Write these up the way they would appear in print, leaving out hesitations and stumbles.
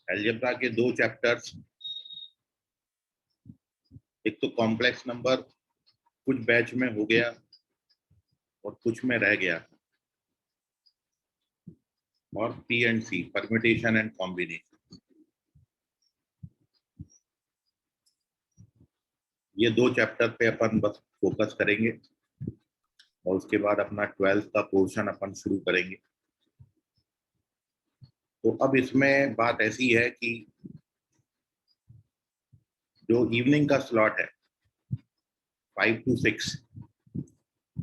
Algebra के 2 chapters, एक तो कॉम्प्लेक्स नंबर कुछ बैच में हो गया और कुछ में रह गया, और P and C, permutation and combination, ये 2 चैप्टर पे अपन बस फोकस करेंगे और उसके बाद अपना 12th का पोर्शन अपन शुरू करेंगे। तो अब इसमें बात ऐसी है कि जो इवनिंग का स्लॉट है 5 to 6,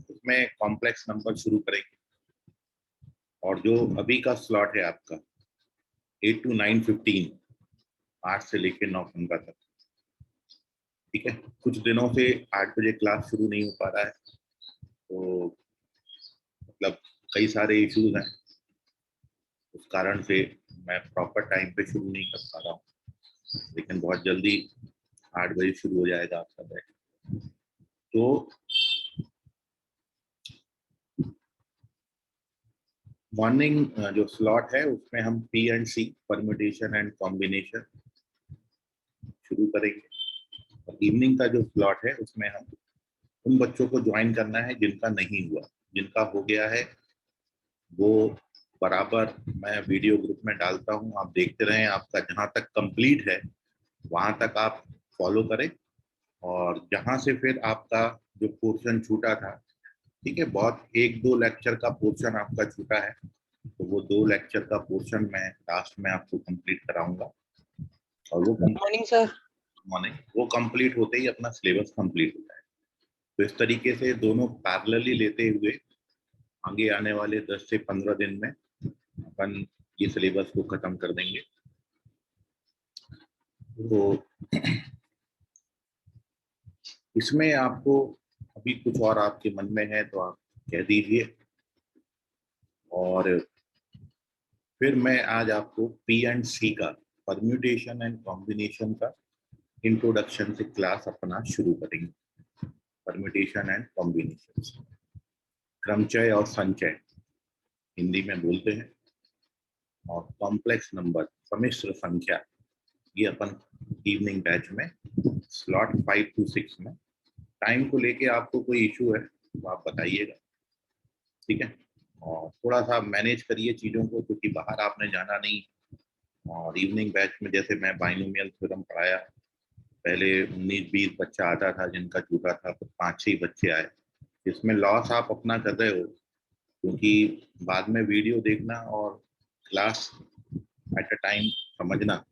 उसमें कॉम्प्लेक्स नंबर शुरू करेंगे, और जो अभी का स्लॉट है आपका 8 to 9:15, 8 से लेकर 9:15 तक, ठीक है। कुछ दिनों से 8 बजे क्लास शुरू नहीं हो पा रहा है, तो मतलब कई सारे इश्यूज हैं, उस कारण से मैं प्रॉपर टाइम पे शुरू नहीं कर पा रहा हूँ, लेकिन बहुत जल्दी 8 बजे शुरू हो जाएगा आपका बैच। तो मॉर्निंग जो स्लॉट है उसमें हम P and C, permutation and combination शुरू करेंगे, और इवनिंग का जो स्लॉट है उसमें हम उन बच्चों को ज्वाइन करना है जिनका नहीं हुआ। जिनका हो गया है वो बराबर मैं वीडियो ग्रुप में डालता हूँ, आप देखते रहें, आपका जहाँ तक कंप्लीट है वहां तक आप फॉलो करें, और जहां से फिर आपका जो पोर्शन छूटा था, ठीक है, बहुत 1-2 लेक्चर का पोर्शन आपका छूटा है, तो वो 2 लेक्चर का पोर्शन मैं लास्ट में आपको कंप्लीट कराऊंगा, और वो मॉर्निंग सर। मॉर्निंग वो कंप्लीट होते ही अपना सिलेबस कंप्लीट होता है। तो इस तरीके से दोनों पैरेलली लेते हुए आगे आने वाले 10 से 15 दिन में अपन ये सिलेबस को खत्म कर देंगे। तो इसमें आपको अभी कुछ और आपके मन में है तो आप कह दीजिए, और फिर मैं आज आपको पी एंड सी का, परम्यूटेशन एंड कॉम्बिनेशन का इंट्रोडक्शन से क्लास अपना शुरू करेंगे। परम्यूटेशन एंड कॉम्बिनेशन, क्रमचय और संचय हिंदी में बोलते हैं, और कॉम्प्लेक्स नंबर, सम्मिश्र संख्या, ये अपन इवनिंग बैच में स्लॉट 5 to 6 में। टाइम को लेके आपको कोई इशू है तो आप बताइएगा, ठीक है, और थोड़ा सा मैनेज करिए चीज़ों को, क्योंकि बाहर आपने जाना नहीं। और इवनिंग बैच में जैसे मैं बाइनोमियल थ्योरम पढ़ाया, पहले 19-20 बच्चा आता था जिनका छूटा था, तो 5-6 बच्चे आए। इसमें लॉस आप अपना कर रहे हो, क्योंकि बाद में वीडियो देखना और क्लास एट अ टाइम समझना,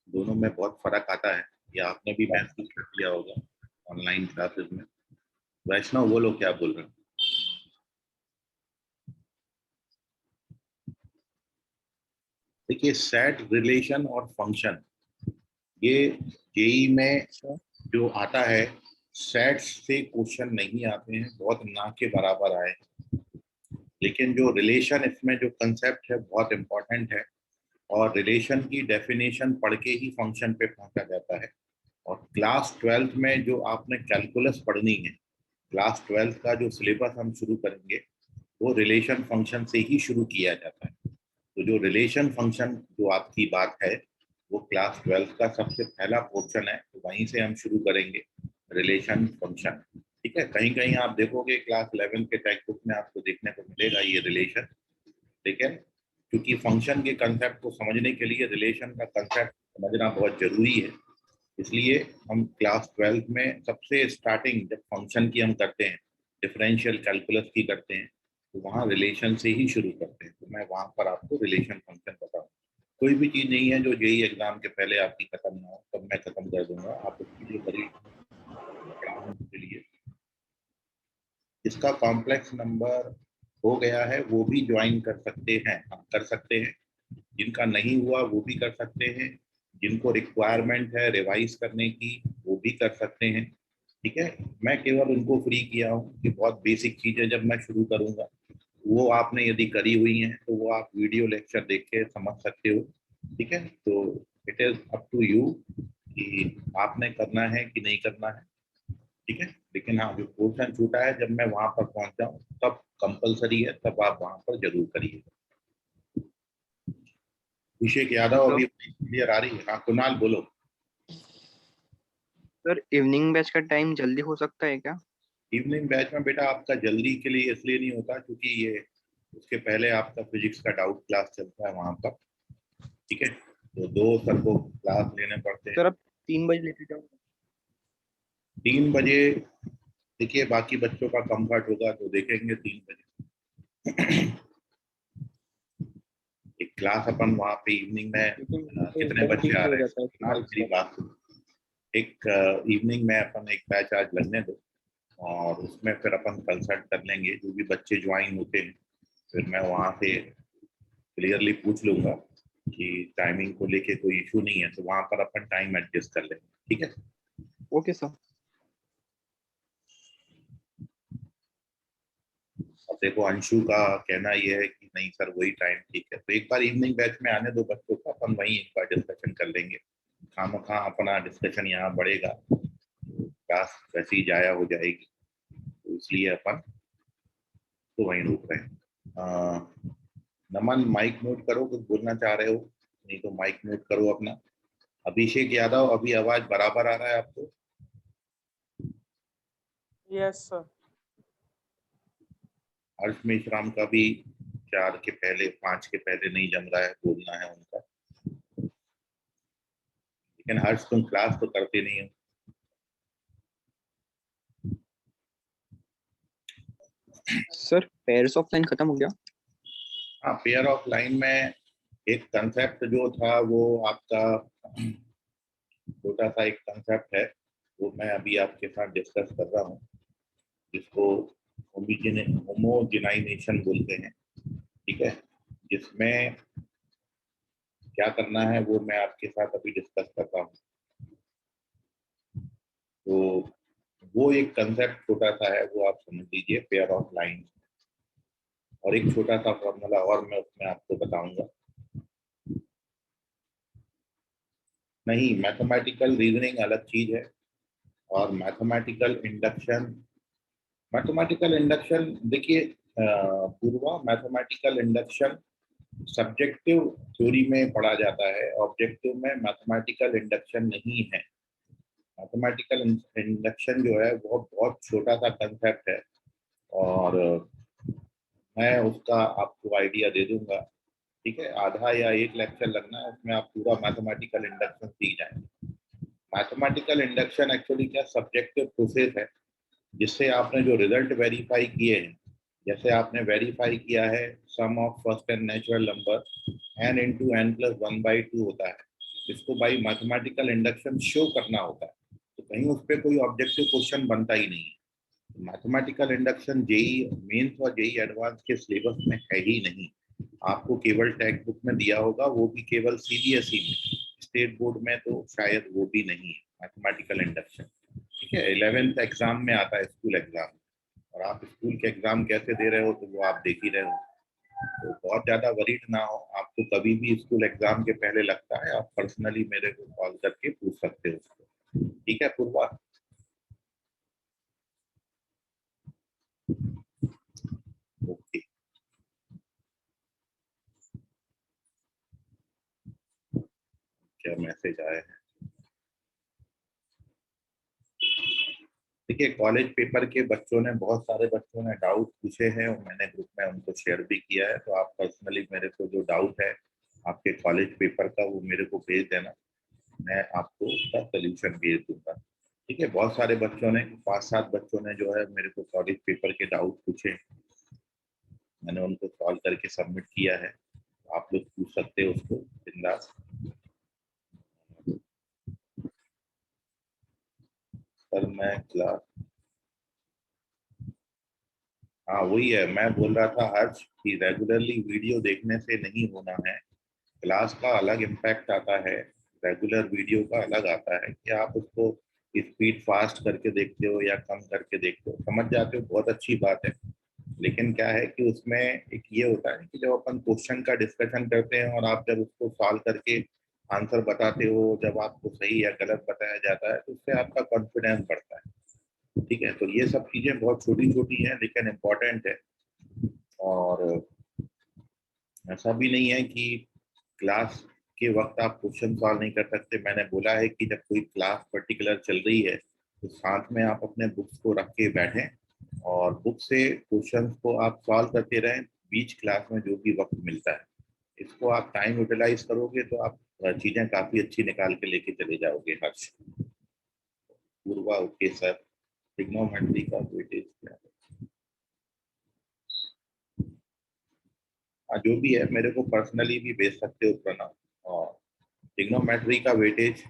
दोनों में बहुत फर्क आता है। ये आपने भी महसूस कर लिया होगा ऑनलाइन क्लासेस में। वैष्णव वो लोग क्या बोल रहे हैं? देखिए, सेट, रिलेशन और फंक्शन, ये जेई में जो आता है, सेट से क्वेश्चन नहीं आते हैं, बहुत ना के बराबर आए, लेकिन जो रिलेशन, इसमें जो कंसेप्ट है बहुत इंपॉर्टेंट है, और रिलेशन की डेफिनेशन पढ़ के ही फंक्शन पे पहुंचा जाता है। और क्लास 12th में जो आपने कैलकुलस पढ़नी है, क्लास 12th का जो सिलेबस हम शुरू करेंगे वो रिलेशन फंक्शन से ही शुरू किया जाता है। तो जो रिलेशन फंक्शन जो आपकी बात है, वो क्लास 12th का सबसे पहला पोर्शन है, तो वहीं से हम शुरू करेंगे, रिलेशन फंक्शन, ठीक है। कहीं कहीं आप देखोगे क्लास 11 के टेक्स्ट बुक में आपको देखने को मिलेगा ये रिलेशन, लेकिन क्योंकि फंक्शन के कंसेप्ट को समझने के लिए रिलेशन का कंसेप्ट समझना बहुत जरूरी है, इसलिए हम क्लास 12th में सबसे स्टार्टिंग जब फंक्शन की हम करते हैं, डिफरेंशियल कैलकुलस की करते हैं, तो वहाँ रिलेशन से ही शुरू करते हैं। तो मैं वहाँ पर आपको रिलेशन फंक्शन बताऊँ। कोई भी चीज़ नहीं है जो जेई एग्जाम के पहले आपकी खत्म ना हो, तब मैं खत्म कर दूंगा, आप उसके लिए बड़ी के लिए। इसका कॉम्प्लेक्स नंबर हो गया है वो भी ज्वाइन कर सकते हैं, हम कर सकते हैं, जिनका नहीं हुआ वो भी कर सकते हैं, जिनको रिक्वायरमेंट है रिवाइज करने की वो भी कर सकते हैं, ठीक है। मैं केवल उनको फ्री किया हूँ कि बहुत बेसिक चीजें जब मैं शुरू करूंगा, वो आपने यदि करी हुई हैं तो वो आप वीडियो लेक्चर देख के समझ सकते हो, ठीक है। तो it is up to you कि आपने करना है कि नहीं करना है, ठीक है। लेकिन हाँ, जो पोर्शन छूटा है, जब मैं वहां पर पहुंच जाऊँ तब कंपलसरी है, तब आप वहां पर जरूर करिए। अभिषेक यादव अभी क्लियर आ रही है? हाँ कुणाल बोलो। सर इवनिंग बैच का टाइम जल्दी हो सकता है क्या? इवनिंग बैच में बेटा आपका जल्दी के लिए इसलिए नहीं होता क्योंकि ये उसके पहले आपका फिजिक्स का डाउट क्लास चलता है वहां पर, ठीक है? तो दो सर को क्लास लेने पड़ते हैं। सर अब 3 बजे लेके जाओ। 3 बजे देखिए बाकी बच्चों का कंफर्ट होगा तो देखेंगे 3 बजे। एक क्लास अपन वहाँ पे इवनिंग में कितने एकदम बच्चे ठीक आ हो रहे हैं? जाता है कुणाल फिर मेरी बात सुनो। एक इवनिंग में अपन एक बैच आज लगने दो और उसमें फिर अपन कंसल्ट कर लेंगे जो भी बच्चे ज्वाइन होते हैं, फिर मैं वहाँ से क्लियरली पूछ लूंगा कि टाइमिंग को लेके कोई इशू नहीं है, तो वहाँ पर अपन टाइम एडजस्ट कर लेंगे, ठीक है? Okay sir. अब देखो अंशु का कहना ये है कि नहीं सर वही टाइम ठीक है, तो एक बार इवनिंग बैच में आने दो बच्चों को, अपन वहीं एक बार डिस्कशन कर लेंगे। खामखा अपना डिस्कशन यहाँ बढ़ेगा, क्लास वैसे ही जाया हो जाएगी, तो इसलिए अपन तो वहीं रोक रहे हैं। नमन माइक म्यूट करो, कुछ बोलना चाह रहे हो? नहीं तो माइक म्यूट करो अपना। अभिषेक यादव अभी आवाज बराबर आ रहा है आपको? Yes sir. हर्ष मेश्राम का भी 4 के पहले 5 के पहले नहीं जम रहा है, बोलना है उनका। लेकिन हर्ष तुम क्लास तो करते नहीं हो। सर पेयर्स ऑफ लाइन खत्म हो गया? हाँ पेयर ऑफ लाइन में एक कंसेप्ट जो था वो आपका छोटा सा एक कंसेप्ट है, वो मैं अभी आपके साथ डिस्कस कर रहा हूँ, जिसको होमोजेनाइजेशन बोलते हैं, ठीक है? जिसमें क्या करना है वो मैं आपके साथ अभी डिस्कस कर रहा हूँ। तो वो एक कंसेप्ट छोटा सा है, वो आप समझ लीजिए पेयर ऑफ लाइन, और एक छोटा सा फॉर्मूला और मैं उसमें आपको बताऊंगा। नहीं, मैथमेटिकल रीजनिंग अलग चीज है और मैथमेटिकल इंडक्शन देखिए पूर्वा, मैथमेटिकल इंडक्शन सब्जेक्टिव थ्योरी में पढ़ा जाता है, ऑब्जेक्टिव में मैथमेटिकल इंडक्शन नहीं है। मैथमेटिकल इंडक्शन जो है वो बहुत छोटा सा कंसेप्ट है, और मैं उसका आपको आइडिया दे दूंगा, ठीक है? आधा या एक लेक्चर लगना है, उसमें आप पूरा मैथमेटिकल इंडक्शन सीख जाएंगे। मैथमेटिकल इंडक्शन एक्चुअली क्या सब्जेक्टिव प्रोसेस है, जिससे आपने जो रिजल्ट वेरीफाई किए हैं, जैसे आपने वेरीफाई किया है sum of first and natural number n into n plus 1/2 होता है, इसको बाई मैथमेटिकल इंडक्शन शो करना होता है, तो कहीं उस पर कोई ऑब्जेक्टिव क्वेश्चन बनता ही नहीं है। मैथमेटिकल इंडक्शन जेई मेंस और जेई एडवांस के सिलेबस में है ही नहीं, आपको केवल टेक्स्ट बुक में दिया होगा, वो भी केवल सीबीएसई में, स्टेट बोर्ड में तो शायद वो भी नहीं है मैथमेटिकल इंडक्शन, ठीक है? 11th एग्जाम में आता है, स्कूल एग्जाम, और आप स्कूल के एग्जाम कैसे दे रहे हो तो वो आप देख ही रहे हो। तो बहुत ज्यादा वरीड ना हो, आपको कभी भी स्कूल एग्जाम के पहले लगता है आप पर्सनली मेरे को कॉल करके पूछ सकते हो उसको, ठीक है पूर्वा? ओके, क्या मैसेज आया है? देखिए कॉलेज पेपर के बच्चों ने, बहुत सारे बच्चों ने डाउट पूछे हैं और मैंने ग्रुप में उनको शेयर भी किया है, तो आप पर्सनली मेरे को जो डाउट है आपके कॉलेज पेपर का वो मेरे को भेज देना, मैं आपको उसका सोल्यूशन भेज दूंगा, ठीक है? बहुत सारे बच्चों ने, 5-7 बच्चों ने जो है मेरे को कॉलेज पेपर के डाउट पूछे, मैंने उनको सॉल्व करके सबमिट किया है, आप लोग पूछ सकते हो उसको बिंदास। सर मैं क्लास, हाँ वही है, मैं बोल रहा था हर्ष कि रेगुलरली वीडियो देखने से नहीं होना है, क्लास का अलग इम्पैक्ट आता है, रेगुलर वीडियो का अलग आता है, कि आप उसको स्पीड फास्ट करके देखते हो या कम करके देखते हो, समझ जाते हो, बहुत अच्छी बात है। लेकिन क्या है कि उसमें एक ये होता है कि जब अपन क्वेश्चन का डिस्कशन करते हैं और आप जब उसको सॉल्व करके आंसर बताते हो, जब आपको सही या गलत बताया जाता है तो उससे आपका कॉन्फिडेंस बढ़ता है, ठीक है? तो ये सब चीजें बहुत छोटी छोटी हैं लेकिन इम्पोर्टेंट है, और ऐसा भी नहीं है कि क्लास के वक्त आप क्वेश्चन सॉल्व नहीं कर सकते। मैंने बोला है कि जब कोई क्लास पर्टिकुलर चल रही है तो साथ में आप अपने बुक्स को रख के बैठें और बुक से क्वेश्चंस को आप सॉल्व करते रहें बीच क्लास में जो भी वक्त मिलता है। इसको आप टाइम यूटिलाइज करोगे तो आप चीजें काफी अच्छी निकाल के लेके चले जाओगे। हर्ष, पूर्वा, ओके सर। ट्रिग्नोमेट्री का वेटेज क्या है? जो भी है मेरे को पर्सनली भी भेज सकते हो प्रणव। और ट्रिग्नोमेट्री का वेटेज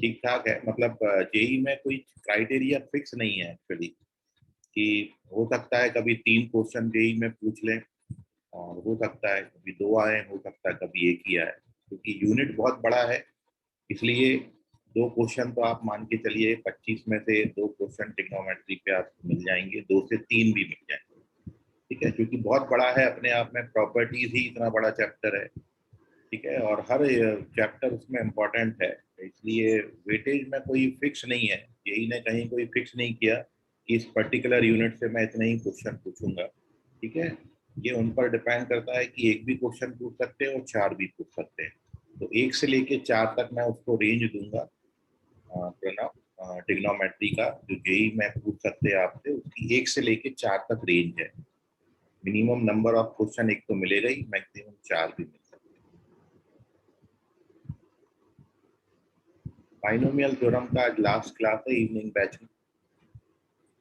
ठीक ठाक है, मतलब जेई में कोई क्राइटेरिया फिक्स नहीं है एक्चुअली, कि हो सकता है कभी 3 क्वेश्चन जेई में पूछ लें और हो सकता है कभी 2 आए, हो सकता है कभी 1 ही आए, क्योंकि यूनिट बहुत बड़ा है। इसलिए 2 क्वेश्चन तो आप मान के चलिए 25 में से 2 क्वेश्चन ट्रिग्नोमेट्री पे आपको मिल जाएंगे, 2 से 3 भी मिल जाएंगे। ठीक है, क्योंकि बहुत बड़ा है अपने आप में, प्रॉपर्टीज ही इतना बड़ा चैप्टर है। ठीक है, और हर चैप्टर उसमें इम्पोर्टेंट है, इसलिए वेटेज में कोई फिक्स नहीं है। यही ने कहीं कोई फिक्स नहीं किया कि इस पर्टिकुलर यूनिट से मैं इतने ही क्वेश्चन पूछूंगा। ठीक है, ये उन पर डिपेंड करता है कि 1 भी क्वेश्चन पूछ सकते हैं और 4 भी पूछ सकते हैं। तो 1 से लेके 4 तक मैं उसको रेंज दूंगा प्रणव। ट्रिग्नोमेट्री का जो जेई में पूछ सकते हैं आपसे, उसकी 1 से लेके 4 तक रेंज है। मिनिमम नंबर ऑफ क्वेश्चन 1 तो मिलेगा ही, मैक्सिमम 4 भी मिल सकते हैं। बाइनोमियल थ्योरम का आज लास्ट क्लास है इवनिंग बैच में।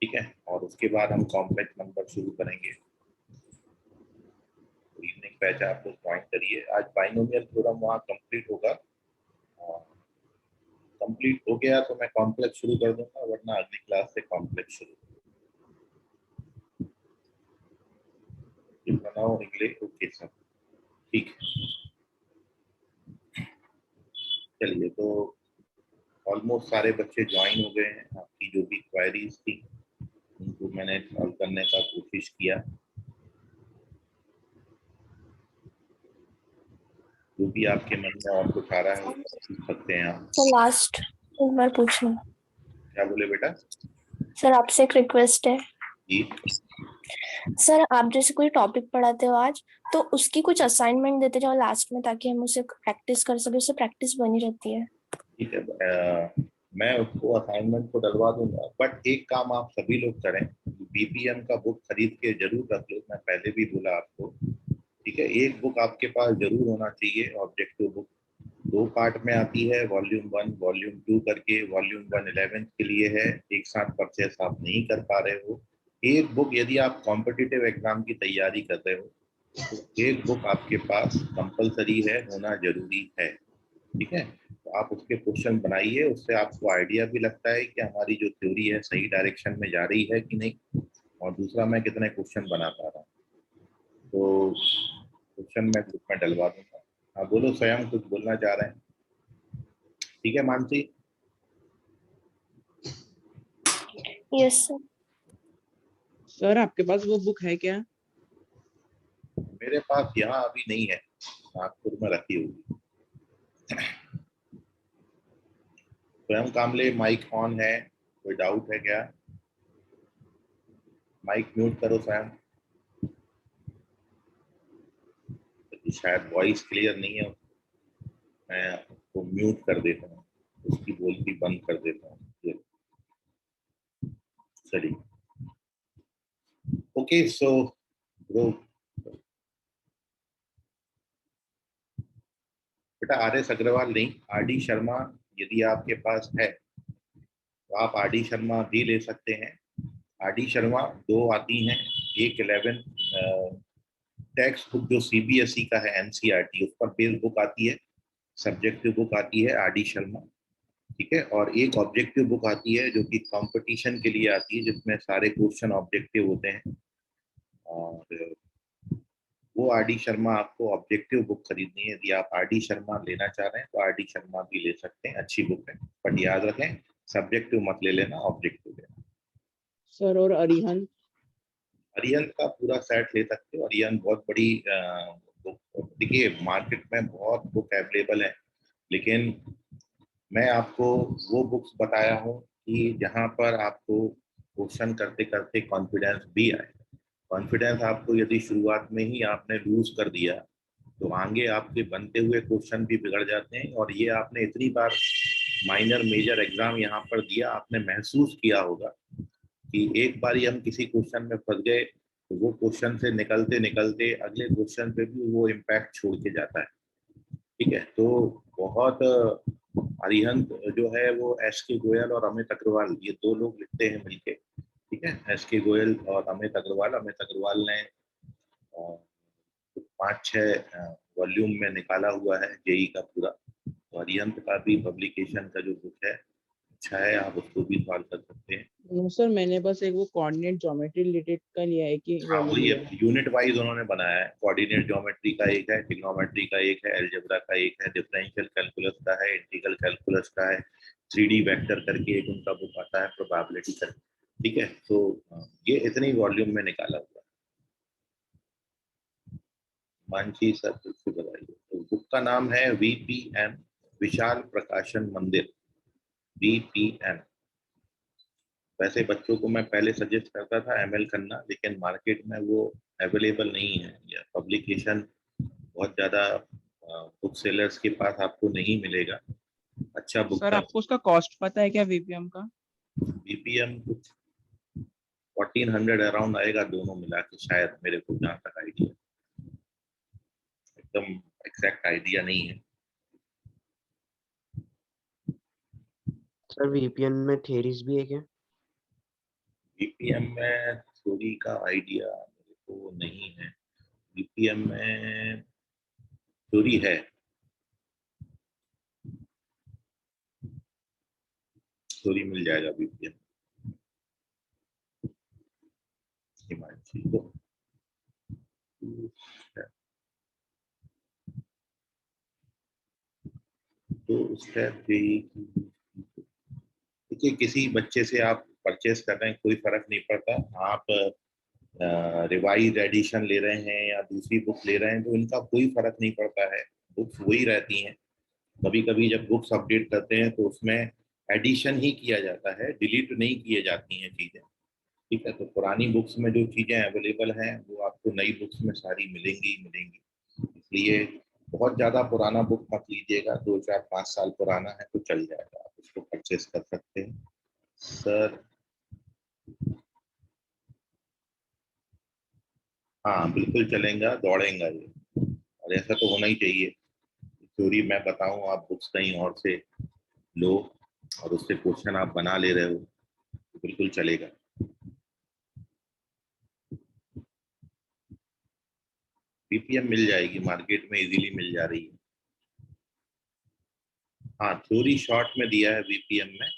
ठीक है, और उसके बाद हम कॉम्प्लेक्स नंबर शुरू करेंगे। तो इवनिंग बैच आप लोग ज्वाइन करिए। आज बाइनोमियल थ्योरम वहाँ कंप्लीट होगा। कंप्लीट हो गया तो मैं कॉम्प्लेक्स शुरू कर दूंगा, वरना अगली क्लास से कॉम्प्लेक्स शुरू बनाओ इंग्लिश। ओके सर, ठीक है। चलिए, तो ऑलमोस्ट सारे बच्चे ज्वाइन हो गए हैं। आपकी जो भी क्वेरीज थी उनको मैंने सॉल्व करने का कोशिश किया। जो भी आपके मन में और कुछ आ रहा है पूछ सकते हैं आप। तो लास्ट एक बार पूछना। क्या बोले बेटा? सर आपसे एक रिक्वेस्ट है। जी सर आप जैसे कोई टॉपिक पढ़ाते हो आज, तो उसकी कुछ असाइनमेंट देते जाओ लास्ट में, ताकि हम उसे प्रैक्टिस कर सके, उससे प्रैक्टिस बनी रहती है। ठीक है, मैं उसको असाइनमेंट को डलवा दूंगा, बट एक काम आप सभी लोग करें, बीपीएम का बुक खरीद के जरूर रख लो। मैं पहले भी बोला आपको। ठीक है, एक बुक आपके पास जरूर होना चाहिए, ऑब्जेक्टिव बुक। 2 पार्ट में आती है, वॉल्यूम 1 वॉल्यूम 2 करके। वॉल्यूम 1 11th के लिए है, एक साथ परचेस आप नहीं कर पा रहे हो। एक बुक यदि आप कॉम्पिटिटिव एग्जाम की तैयारी कर रहे हो तो एक बुक आपके पास कंपलसरी है, होना जरूरी है। ठीक है, तो आप उसके क्वेश्चन बनाइए, उससे आपको आइडिया भी लगता है कि हमारी जो थ्योरी है सही डायरेक्शन में जा रही है कि नहीं, और दूसरा मैं कितने क्वेश्चन बना पा रहा हूँ। तो क्वेश्चन मैं ग्रुप में डलवा दूंगा। हाँ बोलो, स्वयं कुछ बोलना चाह रहे हैं? ठीक है मानसी? Yes sir. सर आपके पास वो बुक है क्या? मेरे पास यहाँ अभी नहीं है, नागपुर में रखी होगी। स्वयं कामले, माइक ऑन है? कोई डाउट है क्या? माइक म्यूट करो स्वयं। तो शायद वॉइस क्लियर नहीं है, मैं उसको म्यूट कर देता हूँ, उसकी बोलती बंद कर देता हूँ। चलिए, ओके सो ब्रो, बेटा आर एस अग्रवाल नहीं, आर डी शर्मा यदि आपके पास है तो आप आर डी शर्मा भी ले सकते हैं। आर डी शर्मा 2 आती हैं, एक 11 टेक्स्ट बुक जो सीबीएसई का है, एनसीईआरटी, उस पर बेस्ड बुक आती है, सब्जेक्टिव बुक आती है आर डी शर्मा। ठीक है, और एक ऑब्जेक्टिव बुक आती है जो कि कंपटीशन के लिए आती है, जिसमें सारे क्वेश्चन ऑब्जेक्टिव होते हैं। और वो आर डी शर्मा आपको ऑब्जेक्टिव बुक खरीदनी है। यदि आप आर डी शर्मा लेना चाह रहे हैं तो आर डी शर्मा भी ले सकते हैं, अच्छी बुक है। बट याद रखें, सब्जेक्टिव मत ले लेना, ऑब्जेक्टिव लेना। सर और अरिहंत? अरिहंत का पूरा सेट ले सकते हो। अरिहंत बहुत बड़ी बुक। देखिए मार्केट में बहुत बुक अवेलेबल है, लेकिन मैं आपको वो बुक्स बताया हूँ कि जहाँ पर आपको क्वेश्चन करते करते कॉन्फिडेंस भी आए। कॉन्फिडेंस आपको यदि शुरुआत में ही आपने लूज कर दिया तो आगे आपके बनते हुए क्वेश्चन भी बिगड़ जाते हैं। और ये आपने इतनी बार माइनर मेजर एग्जाम यहाँ पर दिया, आपने महसूस किया होगा कि एक बार ही हम किसी क्वेश्चन में फंस गए तो वो क्वेश्चन से निकलते निकलते अगले क्वेश्चन पे भी वो इम्पैक्ट छोड़ के जाता है। ठीक है, तो बहुत अरिहंत जो है वो एस के गोयल और अमित अग्रवाल, ये दो लोग लिखते हैं मिलके। ठीक है, एस के गोयल और अमित अग्रवाल ने 5-6 वॉल्यूम में निकाला हुआ है जेई का पूरा। तो अरिहंत का भी पब्लिकेशन का जो बुक है अच्छा है, आप उसको भी सॉल्व कर सकते हैं। नो सर, मैंने बस एक वो कोऑर्डिनेट ज्योमेट्री रिलेटेड का लिया है कि हाँ, वॉल्यूम वही लिया है। यूनिट वाइज उन्होंने बनाया है। कोऑर्डिनेट ज्योमेट्री का एक है, ट्रिग्नोमेट्री का एक है, अलजेब्रा का एक है, डिफरेंशियल कैलकुलस का है, इंटीग्रल कैलकुलस का है, 3D वेक्टर करके एक उनका बुक आता है, प्रोबेबिलिटी का। ठीक है, तो ये इतनी वॉल्यूम में निकाला हुआ है। मानसी सर फिर बताइए। तो बुक का नाम है VPM, विशाल प्रकाशन मंदिर, VPM। वैसे बच्चों को मैं पहले सजेस्ट करता था ML खन्ना, लेकिन मार्केट में वो अवेलेबल नहीं है, या पब्लिकेशन बहुत ज़्यादा बुक सेलर्स के पास आपको नहीं मिलेगा। अच्छा बुक सर का आपको उसका कॉस्ट पता है क्या वीपीएम का? BPM कुछ 1400 अराउंड आएगा दोनों मिला के, शायद, मेरे को जहाँ तक आइडिया, एकदम एग्जैक्ट आइडिया नहीं है। सर वीपीएन में थेरीज भी है क्या? BPM में थ्योरी का आइडिया मेरे को नहीं है। BPM में थ्योरी है, थ्योरी मिल जाएगा BPM हिमांशी को। तो उसका देखिए, किसी बच्चे से आप परचेस कर रहे हैं कोई फर्क नहीं पड़ता। आप रिवाइज एडिशन ले रहे हैं या दूसरी बुक ले रहे हैं, तो इनका कोई फर्क नहीं पड़ता है, बुक्स वही रहती हैं। कभी कभी जब बुक्स अपडेट करते हैं तो उसमें एडिशन ही किया जाता है, डिलीट नहीं किए जाती हैं चीज़ें। ठीक है, तो पुरानी बुक्स में जो चीज़ें अवेलेबल हैं वो आपको नई बुक्स में सारी मिलेंगी ही मिलेंगी। इसलिए बहुत ज़्यादा पुराना बुक मत लीजिएगा, 2 4 5 साल पुराना है तो चल जाएगा, आप उसको परचेस कर सकते हैं। सर हाँ, बिल्कुल चलेगा, दौड़ेगा ये, और ऐसा तो होना ही चाहिए। थ्योरी मैं बताऊं, आप बुक्स कहीं और से लो और उससे क्वेश्चन आप बना ले रहे हो, तो बिल्कुल चलेगा। BPM मिल जाएगी, मार्केट में इजीली मिल जा रही है। हाँ, थ्योरी शॉर्ट में दिया है BPM में,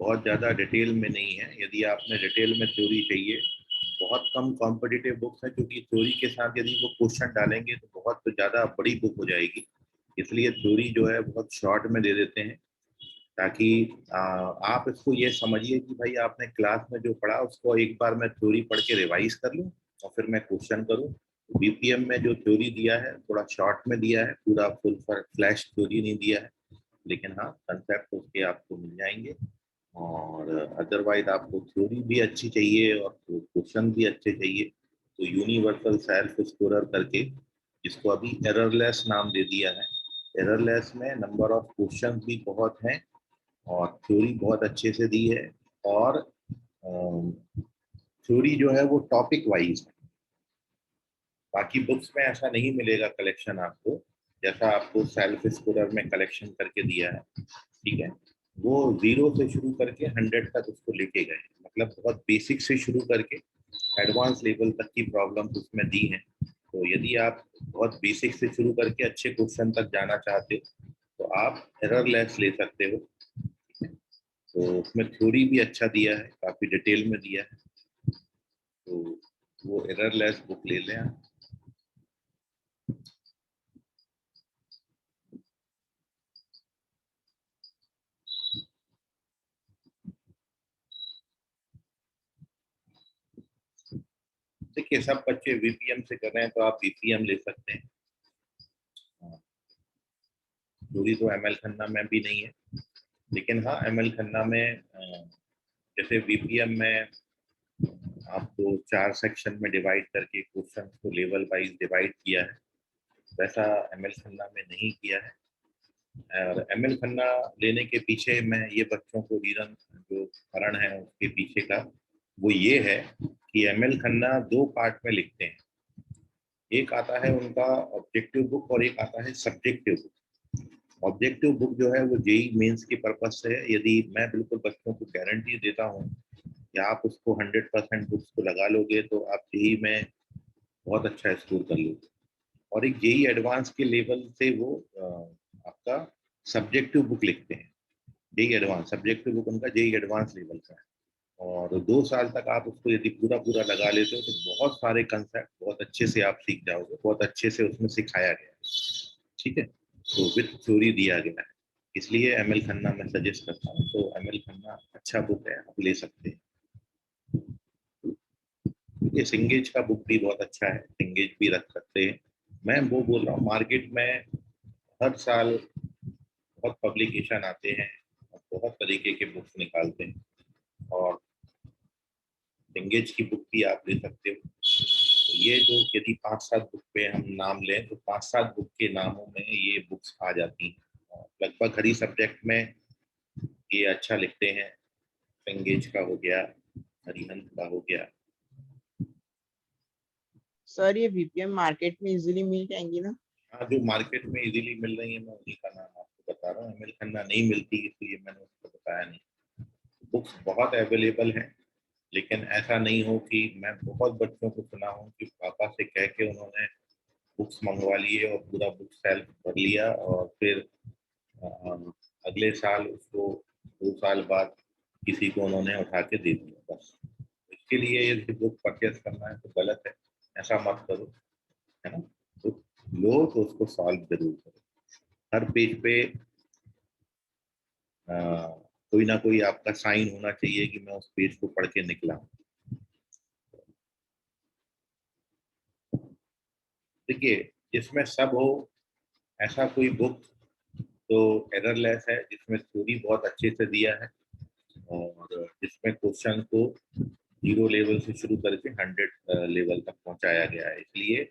बहुत ज़्यादा डिटेल में नहीं है। यदि आपने डिटेल में थ्योरी चाहिए, बहुत कम कॉम्पिटिटिव बुक्स हैं, क्योंकि थ्योरी के साथ यदि वो क्वेश्चन डालेंगे तो बहुत ज़्यादा बड़ी बुक हो जाएगी। इसलिए थ्योरी जो है बहुत शॉर्ट में दे देते हैं, ताकि आप इसको ये समझिए कि भाई आपने क्लास में जो पढ़ा उसको एक बार मैं थ्योरी पढ़ के रिवाइज कर लूँ और फिर मैं क्वेश्चन करूँ। BPM में जो थ्योरी दिया है थोड़ा शॉर्ट में दिया है, पूरा फुल फ्लैश थ्योरी नहीं दिया है, लेकिन हाँ कंसेप्ट उसके आपको मिल जाएंगे। और अदरवाइज आपको थ्योरी भी अच्छी चाहिए और क्वेश्चन भी अच्छे चाहिए, तो यूनिवर्सल सेल्फ स्कोरर करके, जिसको अभी एररलेस नाम दे दिया है, एररलेस में नंबर ऑफ क्वेश्चन भी बहुत हैं और थ्योरी बहुत अच्छे से दी है। और थ्योरी जो है वो टॉपिक वाइज है, बाकी बुक्स में ऐसा नहीं मिलेगा कलेक्शन आपको, जैसा आपको सेल्फ स्कोरर में कलेक्शन करके दिया है। ठीक है, वो 0 से शुरू करके 100 तक उसको लेके गए, मतलब बहुत बेसिक से शुरू करके एडवांस लेवल तक की प्रॉब्लम उसमें दी है। तो यदि आप बहुत बेसिक से शुरू करके अच्छे क्वेश्चन तक जाना चाहते हो तो आप एररलेस ले सकते हो। तो उसमें थ्योरी भी अच्छा दिया है, काफी डिटेल में दिया है, तो वो एररलेस बुक ले लें आप। देखिए, सब बच्चे VPM से कर रहे हैं तो आप BPM ले सकते हैं। थ्योरी तो ML खन्ना में भी नहीं है, लेकिन हाँ ML खन्ना में जैसे VPM में आपको 4 सेक्शन में डिवाइड करके क्वेश्चन को लेवल वाइज डिवाइड किया है। वैसा एमएल खन्ना में नहीं किया है। और एमएल खन्ना लेने के पीछे मैं ये बच्चों को रीजन जो कारण है उसके पीछे का वो ये है कि एमएल खन्ना 2 पार्ट में लिखते हैं। एक आता है उनका ऑब्जेक्टिव बुक और एक आता है सब्जेक्टिव बुक। ऑब्जेक्टिव बुक जो है वो जेई मेंस के पर्पज से है। यदि मैं बिल्कुल बच्चों को गारंटी देता हूँ कि आप उसको 100% बुक्स को लगा लोगे तो आप जेई में बहुत अच्छा स्कोर कर लोगे। और एक जेई एडवांस के लेवल से वो आपका सब्जेक्टिव बुक लिखते हैं। जेई एडवांस सब्जेक्टिव बुक उनका जेई एडवांस लेवल का है। और 2 साल तक आप उसको यदि पूरा पूरा लगा लेते हो तो बहुत सारे कंसेप्ट बहुत अच्छे से आप सीख जाओगे। बहुत अच्छे से उसमें सिखाया गया है, ठीक है। तो विद थ्योरी दिया गया है, इसलिए एमएल खन्ना मैं सजेस्ट करता हूँ। तो एमएल खन्ना अच्छा बुक है, आप ले सकते हैं। ये सिंगेज का बुक भी बहुत अच्छा है, सिंगेज भी रख सकते हैं। मैं वो बोल रहा हूँ मार्केट में हर साल बहुत पब्लिकेशन आते हैं और बहुत तरीके के बुक्स निकालते हैं। और सिंगेज की बुक भी आप ले सकते हो। तो ये जो यदि 5-7 बुक पे हम नाम लें तो 5-7 बुक के नामों में ये बुक्स आ जाती हैं। लगभग हर ही सब्जेक्ट में ये अच्छा लिखते हैं। संगेज का हो गया, हरिहंत का हो गया। सर ये वीपीएम मार्केट में इजीली मिल जाएंगी ना? हाँ, जो मार्केट में इजीली मिल रही है मैं उन्हीं का नाम आपको बता रहा हूँ। एमएल खन्ना नहीं मिलती इसलिए मैंने उसको बताया नहीं। बुक्स बहुत अवेलेबल हैं, लेकिन ऐसा नहीं हो कि मैं बहुत बच्चों को सुना हूँ कि पापा से कह के उन्होंने बुक्स मंगवा लिए और पूरा बुक सेल्फ भर लिया और फिर अगले साल उसको 2 साल बाद किसी को उन्होंने उठा के दे दिया। बस इसके लिए यदि बुक परचेस करना है तो गलत है, ऐसा मत करो, है ना। तो लो तो उसको सॉल्व जरूर करो। हर पेज पे कोई ना कोई आपका साइन होना चाहिए कि मैं उस पेज को पढ़ के निकला। देखिए, जिसमें सब हो ऐसा कोई बुक तो एररलेस है, जिसमें थ्योरी बहुत अच्छे से दिया है और जिसमें क्वेश्चन को 0 लेवल से शुरू करके 100 लेवल तक पहुंचाया गया है। इसलिए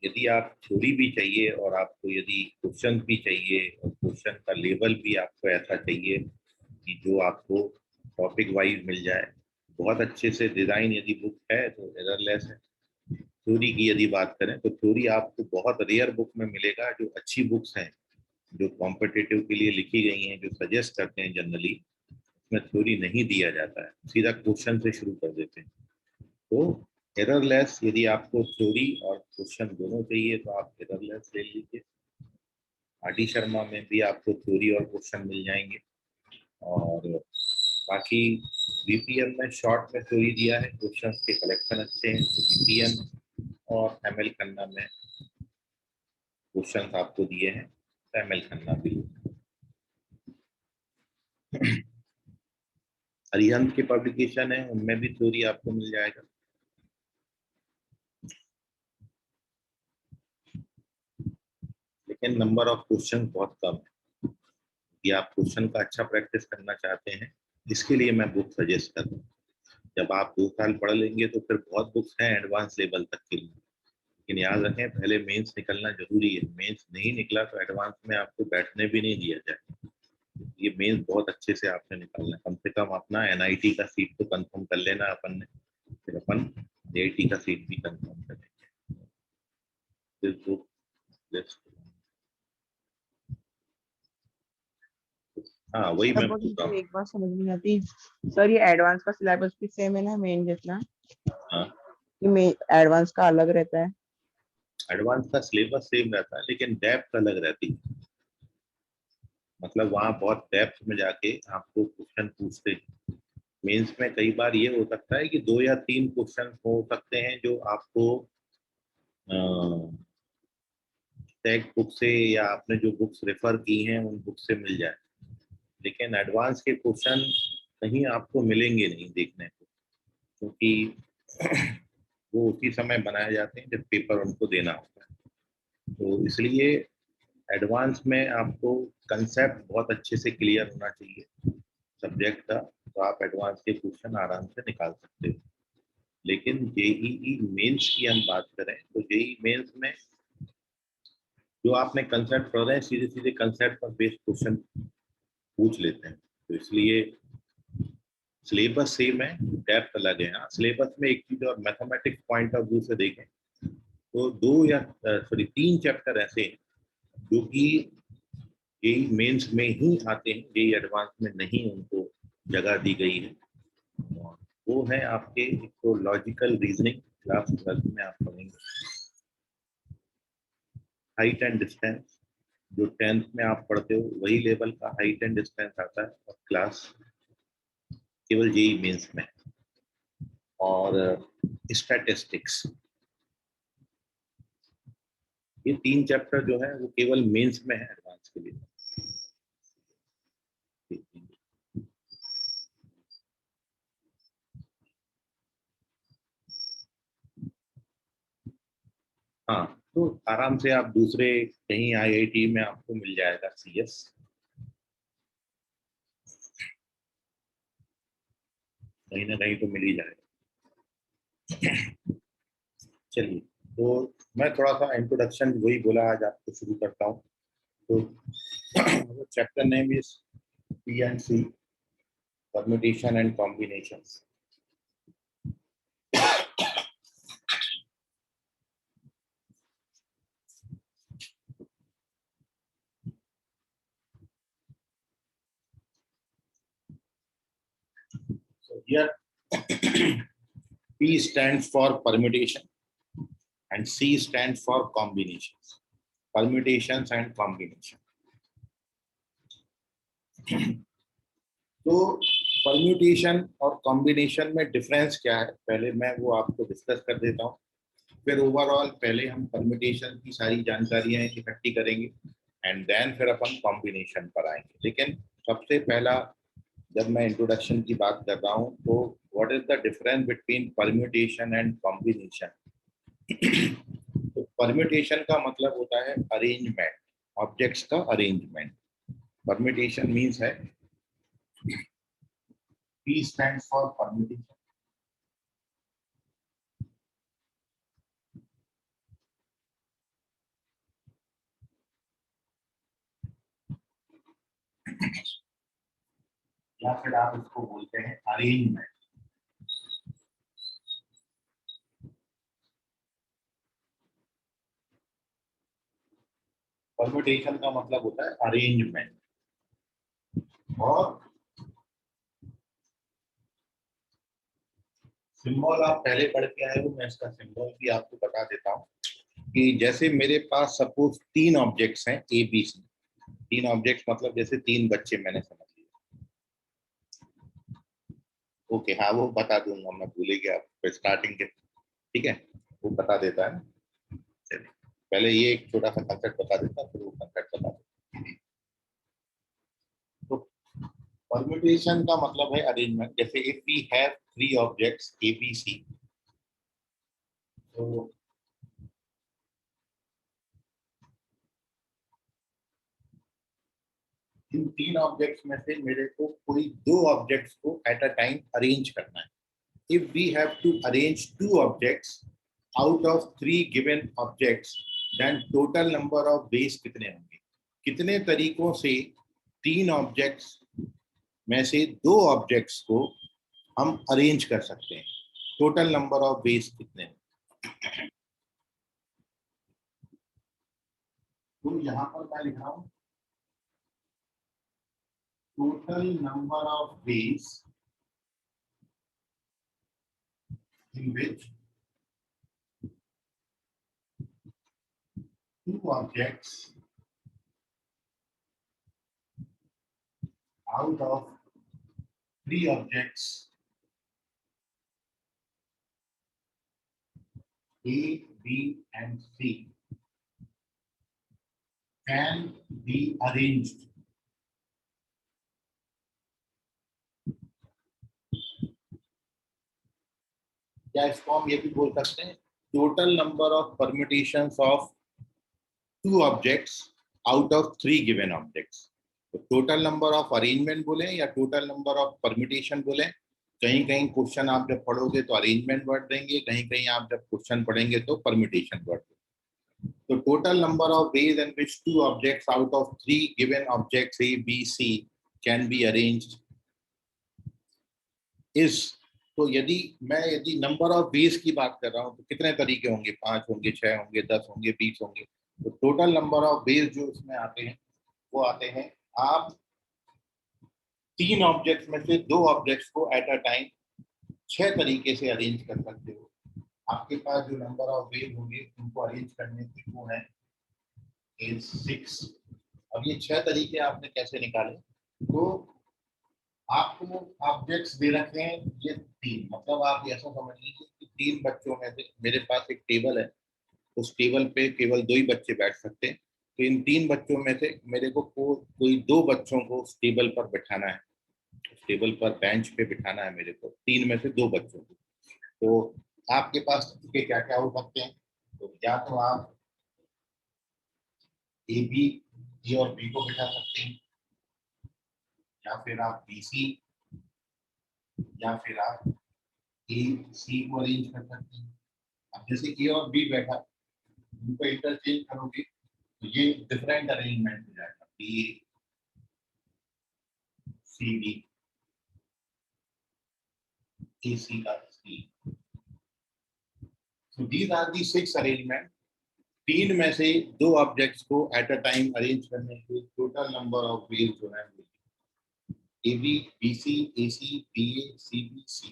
यदि आप थ्योरी भी चाहिए और आपको यदि क्वेश्चन भी चाहिए और क्वेश्चन का लेवल भी आपको ऐसा चाहिए कि जो आपको टॉपिक वाइज मिल जाए, बहुत अच्छे से डिजाइन यदि बुक है तो एररलेस है। थ्योरी की यदि बात करें तो थ्योरी आपको बहुत रेयर बुक में मिलेगा। जो अच्छी बुक्स हैं जो कॉम्पिटिटिव के लिए लिखी गई हैं, जो सजेस्ट करते हैं जनरली, उसमें थ्योरी नहीं दिया जाता है, सीधा क्वेश्चन से शुरू कर देते हैं। तो एररलेस यदि आपको थ्योरी और क्वेश्चन दोनों चाहिए तो आप एररलेस ले लीजिए। आरडी शर्मा में भी आपको थ्योरी और क्वेश्चन मिल जाएंगे। और बाकी बीपीएम में शॉर्ट में थ्योरी दिया है, क्वेश्चन के कलेक्शन अच्छे हैं। बीपीएम और एमएल खन्ना में क्वेश्चन आपको दिए हैं, तो एमएल खन्ना भी। अरिहंत के पब्लिकेशन है, उनमें भी थ्योरी आपको मिल जाएगा। लेकिन नंबर ऑफ क्वेश्चन बहुत कम है। कि आप क्वेश्चन का अच्छा प्रैक्टिस करना चाहते हैं, इसके लिए मैं बुक सजेस्ट कर रहा हूँ। जब आप 2 साल पढ़ लेंगे तो फिर बहुत बुक्स हैं एडवांस लेवल तक के लिए। लेकिन याद रखें, पहले मेंस निकलना जरूरी है। मेंस नहीं निकला तो एडवांस में आपको बैठने भी नहीं दिया जाए। ये मेंस बहुत अच्छे से आपने निकालना है। कम से कम अपना एनआईटी का सीट तो कंफर्म कर लेना अपन ने, फिर अपन आईआईटी का सीट भी कंफर्म करेंगे। फिर बुक लिस्ट, हाँ वही सर मैं बस बोल रहा मुझे हूँ। एक बात समझ नहीं आती। सर ये एडवांस का सिलेबस भी सेम है ना मेन जितना? हाँ, ये मेन एडवांस का अलग रहता है? एडवांस का सिलेबस सेम रहता है लेकिन डेप्थ अलग रहती है। मतलब वहाँ बहुत डेप्थ में जाके आपको क्वेश्चन पूछते हैं। मेंस में कई बार ये हो सकता है कि 2 या 3 क्वेश्चन हो सकते हैं जो आपको टेक्स्ट बुक से या आपने जो बुक्स रेफर की हैं उन बुक से मिल जाए। लेकिन एडवांस के क्वेश्चन कहीं आपको मिलेंगे नहीं देखने को, क्योंकि वो उसी समय बनाए जाते हैं जब पेपर उनको देना होता है। तो इसलिए एडवांस में आपको कंसेप्ट बहुत अच्छे से क्लियर होना चाहिए सब्जेक्ट का, तो आप एडवांस के क्वेश्चन आराम से निकाल सकते हो। लेकिन जेईई मेंस की हम बात करें तो जेईई मेंस में जो आपने कंसेप्ट पढ़ रहे हैं सीधे सीधे कंसेप्ट पर बेस्ड क्वेश्चन पूछ लेते हैं, तो इसलिए सिलेबस सेम है, डेप्थ अलग है। हाँ, सिलेबस में एक चीज और मैथमेटिक्स पॉइंट ऑफ व्यू से देखें तो 3 चैप्टर ऐसे हैं जो कि जेईई मेंस में ही आते हैं, जेईई एडवांस में नहीं उनको जगह दी गई है। और वो है आपके एक तो लॉजिकल रीजनिंग, क्लास 12 में आप पढ़ेंगे। हाइट एंड डिस्टेंस, जो 10th में आप पढ़ते हो वही लेवल का हाइट एंड डिस्टेंस आता है और क्लास केवल जेईई मेंस में। और स्टैटिस्टिक्स, ये 3 चैप्टर जो है वो केवल मेंस में है, एडवांस के लिए। हाँ, तो आराम से आप दूसरे कहीं आईआईटी में आपको मिल जाएगा सीएस। कहीं ना कहीं तो मिल ही जाएगा। चलिए, तो मैं थोड़ा सा इंट्रोडक्शन वही बोला आज आपको शुरू करता हूँ। तो chapter name is PNC, permutation and combinations. So here P stands for permutation and C stands for combinations, permutations and combination. तो परम्यूटेशन और कॉम्बिनेशन में डिफरेंस क्या है, पहले मैं वो आपको डिस्कस कर देता हूँ। फिर ओवरऑल पहले हम परम्यूटेशन की सारी जानकारियां इकट्ठी करेंगे एंड देन फिर अपन कॉम्बिनेशन पर आएंगे। लेकिन सबसे पहला जब मैं इंट्रोडक्शन की बात कर रहा हूँ तो what is the difference between permutation and combination. तो परम्यूटेशन का मतलब होता है अरेंजमेंट, ऑब्जेक्ट्स का अरेंजमेंट। परम्यूटेशन मीन्स है P stands for permutation. या फिर आप इसको बोलते हैं अरेंजमेंट। परम्यूटेशन का मतलब होता है अरेंजमेंट। और सिंबल आप पहले पढ़ के आए हो, मैं इसका सिंबल भी आपको बता देता हूँ कि जैसे मेरे पास सपोज 3 ऑब्जेक्ट्स हैं ए बी सी। 3 ऑब्जेक्ट्स मतलब जैसे 3 बच्चे, मैंने समझ लिया। ओके, हाँ वो बता दूंगा, मैं भूल गया स्टार्टिंग के। ठीक है, वो बता देता है। चलिए पहले ये एक छोटा सा कंसेप्ट बता देता, फिर वो कंसेप्ट बता देता। तो परम्यूटेशन का मतलब है अरेंजमेंट। जैसे if we have 3 objects A B C, तो इन 3 ऑब्जेक्ट्स में से मेरे को कोई 2 ऑब्जेक्ट्स को एट अ टाइम अरेंज करना है। If we have to arrange 2 objects out of 3 given objects, then total number of ways कितने होंगे। कितने तरीकों से 3 ऑब्जेक्ट्स में से 2 ऑब्जेक्ट्स को हम अरेंज कर सकते हैं, टोटल नंबर ऑफ वेज कितने हैं। तो यहाँ पर मैं लिख रहा हूँ total number of ways in which 2 objects out of 3 objects A, B and C can be arranged या इसको हम ये भी बोल सकते हैं total number of permutations of 2 objects out of 3 given objects. तो टोटल नंबर ऑफ अरेंजमेंट बोले या टोटल नंबर ऑफ परम्यूटेशन बोले। कहीं कहीं क्वेश्चन आप जब पढ़ोगे तो अरेंजमेंट वर्ड देंगे, कहीं कहीं आप जब क्वेश्चन पढ़ेंगे तो परम्यूटेशन वर्ड देंगे। तो total number of ways in which two objects out of three given objects A, B, C can be arranged is, तो यदि नंबर ऑफ वेज की बात कर रहा हूँ तो कितने तरीके होंगे, 5 होंगे, 6 होंगे, 10 होंगे, 20 होंगे। तो टोटल नंबर ऑफ वेज जो इसमें आते हैं वो आते हैं, आप 3 ऑब्जेक्ट्स में से 2 ऑब्जेक्ट्स को एट अ टाइम 6 तरीके से अरेंज कर सकते हो। आपके पास जो नंबर ऑफ वेज होंगे उनको अरेंज करने की वो है 6। अब ये 6 तरीके आपने कैसे निकाले, तो आपको ऑब्जेक्ट्स दे रखे हैं ये 3, मतलब आप ऐसा समझ लीजिए कि 3 बच्चों में से मेरे पास एक टेबल है, उस टेबल पे केवल 2 ही बच्चे बैठ सकते हैं। तो इन 3 बच्चों में से मेरे को कोई 2 बच्चों को उस टेबल पर बिठाना है, उस टेबल पर बेंच पे बिठाना है मेरे को, 3 में से 2 बच्चों को। तो आपके पास तरीके क्या क्या हो सकते हैं, तो या तो आप ए और बी को बिठा सकते हैं, या फिर आप BC, या फिर आप AC को अरेंज कर सकते हैं। अब जैसे ए और बी बैठा, उनको इंटरचेंज करोगे तो ये डिफरेंट अरेंजमेंट हो जाएगा, BA, CB, AC का C। So these are the 6 arrangement. 3 में से 2 ऑब्जेक्ट्स को एट अ टाइम अरेंज करने के टोटल नंबर ऑफ वेज जो है AB, BC, AC, BA, CB, C,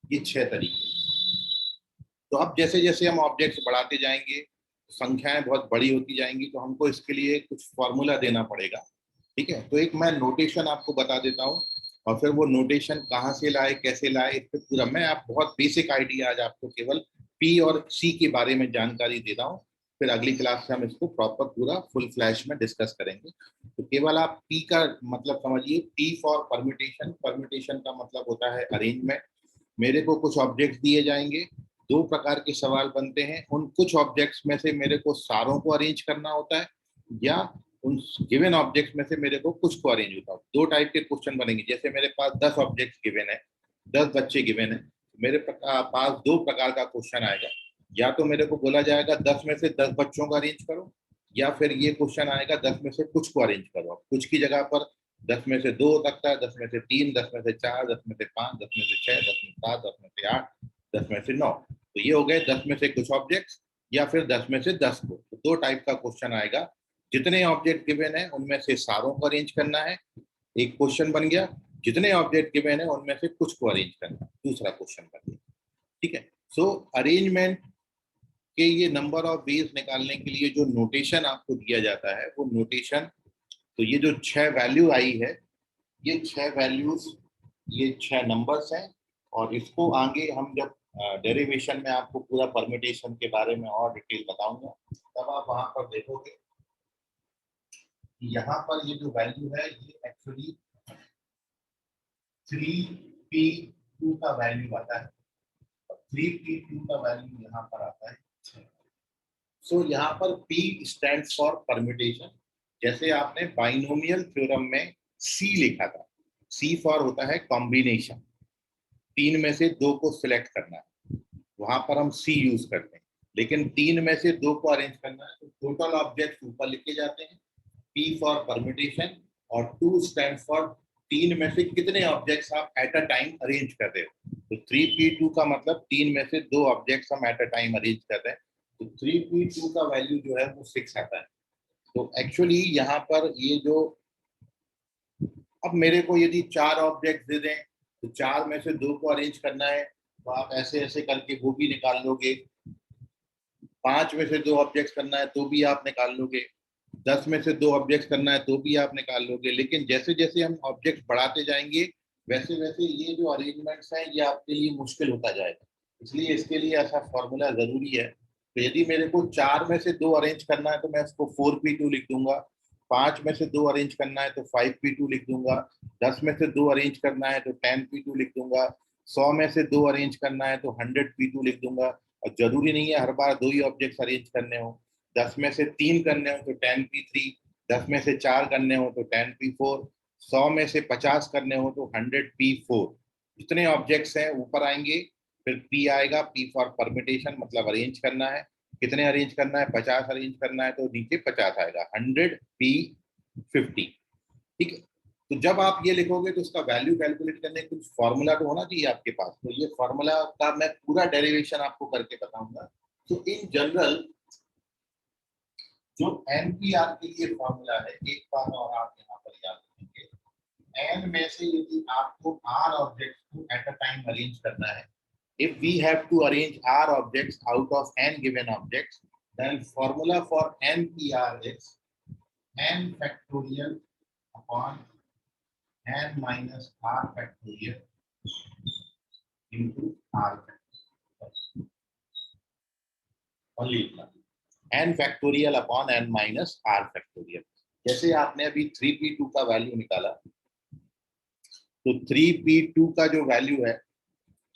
ये 6 तरीके। तो अब जैसे जैसे हम ऑब्जेक्ट्स बढ़ाते जाएंगे, संख्याएं बहुत बड़ी होती जाएंगी, तो हमको इसके लिए कुछ फॉर्मूला देना पड़ेगा। ठीक है, तो एक मैं नोटेशन आपको बता देता हूँ, और फिर वो नोटेशन कहाँ से लाए, कैसे लाए, इस पर पूरा मैं आप बहुत बेसिक आइडिया आज आपको केवल P और C के बारे में जानकारी दे रहा हूँ। फिर अगली क्लास से हम इसको प्रॉपर पूरा फुल फ्लैश में डिस्कस करेंगे। तो केवल आप P का मतलब समझिए, P फॉर परम्यूटेशन। परम्यूटेशन का मतलब होता है अरेंजमेंट। मेरे को कुछ ऑब्जेक्ट्स दिए जाएंगे, 2 प्रकार के सवाल बनते हैं, उन कुछ ऑब्जेक्ट्स में से मेरे को सारों को अरेंज करना होता है, या उन गिवन ऑब्जेक्ट्स में से मेरे को कुछ को अरेंज होता है। 2 टाइप के क्वेश्चन बनेंगे। जैसे मेरे पास 10 ऑब्जेक्ट्स गिवन है, 10 बच्चे गिवन है, मेरे पास 2 प्रकार का क्वेश्चन आएगा। या तो मेरे को बोला जाएगा 10 में से 10 बच्चों को अरेंज करो, या फिर ये क्वेश्चन आएगा 10 में से कुछ को अरेंज करो। कुछ की जगह पर 10 में से 2 हो सकता है, 10 में से 3, 10 में से 4, 10 में से 5, 10 में से 6, 10 में से 7, 10 में से 8, 10 में से 9। तो ये हो गए 10 में से कुछ ऑब्जेक्ट्स, या फिर 10 में से 10 को। तो 2 टाइप का क्वेश्चन आएगा। जितने ऑब्जेक्ट गिवन है उनमें से सारों को अरेंज करना है, एक क्वेश्चन बन गया। जितने ऑब्जेक्ट गिवन है उनमें से कुछ को अरेंज करना है, दूसरा क्वेश्चन बन गया। ठीक है, सो अरेंजमेंट के ये नंबर ऑफ वेज निकालने के लिए जो नोटेशन आपको दिया जाता है, वो नोटेशन, तो ये जो 6 वैल्यू आई है, ये 6 वैल्यूज, ये 6 नंबर्स हैं। और इसको आगे हम जब डेरिवेशन में आपको पूरा परम्यूटेशन के बारे में और डिटेल बताऊंगा, तब आप वहां पर देखोगे यहाँ पर ये जो वैल्यू है ये एक्चुअली 3p2 का वैल्यू आता है। 3p2 का वैल्यू यहाँ पर आता है। सो यहाँ पर P स्टैंड्स फॉर परम्यूटेशन। जैसे आपने बाइनोमियल थ्योरम में C लिखा था, C फॉर होता है कॉम्बिनेशन, 3 में से 2 को सिलेक्ट करना है, वहां पर हम C यूज करते हैं। लेकिन 3 में से 2 को अरेंज करना है, तो टोटल ऑब्जेक्ट ऊपर लिखे जाते हैं, P फॉर परम्यूटेशन, और 2 स्टैंड फॉर 3 में से कितने ऑब्जेक्ट्स आप एट अ टाइम अरेंज कर रहे हो। तो 3p2 का मतलब 3 में से 2 ऑब्जेक्ट्स हम एट अ टाइम अरेंज कर रहे हैं। तो 3p2 का वैल्यू जो है वो 6 आता है। तो एक्चुअली यहाँ पर ये जो, अब मेरे को यदि 4 ऑब्जेक्ट दे दें तो 4 में से 2 को अरेंज करना है, तो आप ऐसे ऐसे करके वो भी निकाल लोगे। 5 में से 2 ऑब्जेक्ट करना है तो भी आप निकाल लोगे। 10 में से 2 ऑब्जेक्ट करना है तो भी आप निकाल लोगे। लेकिन जैसे जैसे हम ऑब्जेक्ट बढ़ाते जाएंगे, वैसे वैसे ये जो अरेंजमेंट्स हैं ये आपके लिए मुश्किल होता जाएगा। इसलिए इसके लिए ऐसा फॉर्मूला जरूरी है। तो यदि मेरे को 4 में से 2 अरेंज करना है तो मैं इसको 4p2 लिख दूंगा। 5 में से 2 अरेंज करना है तो 5p2 लिख दूंगा। 10 में से 2 अरेंज करना है तो 10p2 लिख दूंगा। 100 में से 2 अरेंज करना है तो 100p2 लिख दूंगा। और जरूरी नहीं है हर बार 2 ही ऑब्जेक्ट अरेंज करने हो। 10 में से 3 करने हो तो 10p3, 10 में से 4 करने हो तो 10p4, 100 में से 50 करने हो तो 100p4। जितने ऑब्जेक्ट्स हैं ऊपर आएंगे, फिर P आएगा, P फॉर परम्यूटेशन मतलब अरेंज करना है। कितने अरेंज करना है, 50 अरेंज करना है तो नीचे 50 आएगा, 100 P 50, ठीक है। तो जब आप ये लिखोगे तो उसका वैल्यू कैलकुलेट करने का कुछ फॉर्मूला तो होना चाहिए आपके पास, तो ये फॉर्मूला का मैं पूरा डेरिवेशन आपको करके बताऊंगा। तो इन जनरल जो एनपीआर के लिए फॉर्मूला है, एक बार और आप यहाँ पर याद रखेंगे, एन में से यदि आपको आर ऑब्जेक्ट्स को एट अ टाइम अरेंज करना है, if we have to arrange r objects out of n given objects, then formula for npr is n factorial upon n minus r factorial into r factorial. Only n factorial upon n minus r factorial. जैसे आपने अभी 3p2 का value निकाला, तो 3p2 का जो value है,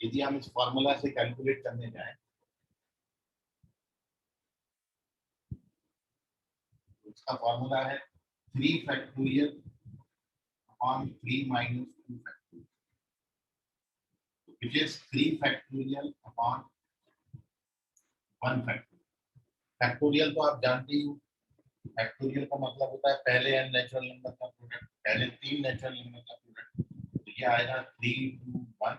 यदि हम इस फॉर्मूला से कैलकुलेट करने जाएं, उसका फॉर्मूला है 3 factorial upon 3 minus 2 factorial, which is 3 factorial upon 1 factorial. Factorial तो आप जानते ही हो, फैक्टोरियल का मतलब होता है पहले n नेचुरल नंबर का प्रोडक्ट, पहले 3 नेचुरल नंबर का प्रोडक्ट। तो ये आएगा 3 2 1,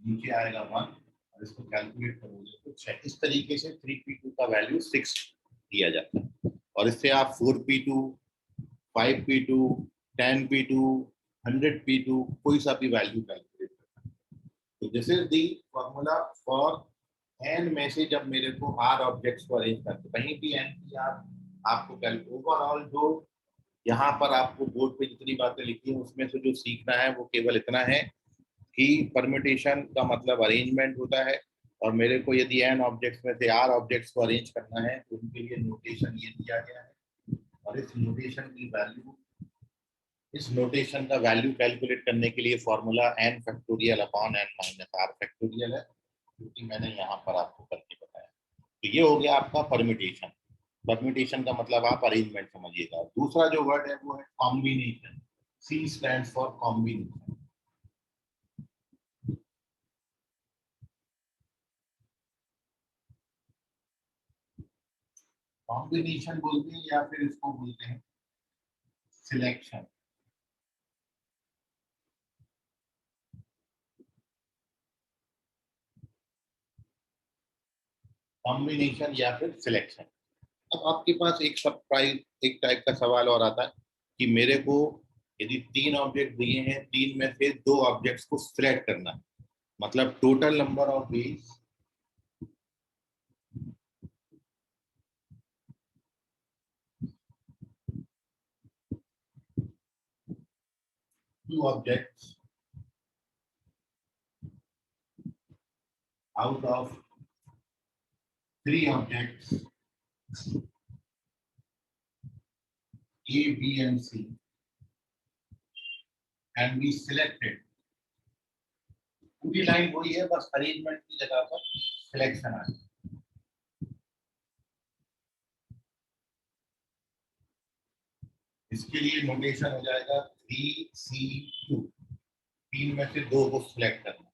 नीचे आएगा 1, और इसको कैलकुलेट करोगे तो 6। इस तरीके से 3p2 का वैल्यू 6 दिया जाता है, और इससे आप 4p2, 5p2, 10p2, 100p2 कोई सा भी वैल्यू कैलकुलेट करना है। तो this is the formula for n में से जब मेरे को r ऑब्जेक्ट्स को अरेंज करते, कहीं भी n की आपको ओवरऑल जो यहाँ पर आपको बोर्ड पे जितनी बातें लिखी है उसमें से जो सीखना है वो केवल इतना है कि परम्यूटेशन का मतलब अरेंजमेंट होता है, और मेरे को यदि n ऑब्जेक्ट्स में से r ऑब्जेक्ट्स को अरेंज करना है तो उनके लिए नोटेशन ये दिया गया है, और इस नोटेशन की वैल्यू, इस नोटेशन का वैल्यू कैलकुलेट करने के लिए formula n factorial upon n minus r factorial है, क्योंकि मैंने यहाँ पर आपको करके बताया। तो ये हो गया आपका परम्यूटेशन। परम्यूटेशन का मतलब आप अरेंजमेंट समझिएगा। दूसरा जो वर्ड है वो है combination, C stands for combination. Combination बोलते हैं या फिर इसको बोलते हैं सिलेक्शन। कॉम्बिनेशन या फिर सिलेक्शन। अब आपके पास एक सरप्राइज, एक टाइप का सवाल और आता है कि मेरे को यदि 3 ऑब्जेक्ट दिए हैं, 3 में से 2 ऑब्जेक्ट्स को सिलेक्ट करना है, मतलब total number of veg 2 objects out of 3 objects A, B and C can be selected। पूरी लाइन वही है, बस अरेंजमेंट की जगह पर सिलेक्शन आ जाए। इसके लिए नोटेशन हो जाएगा 3C2, 3 में से 2 को सिलेक्ट करना,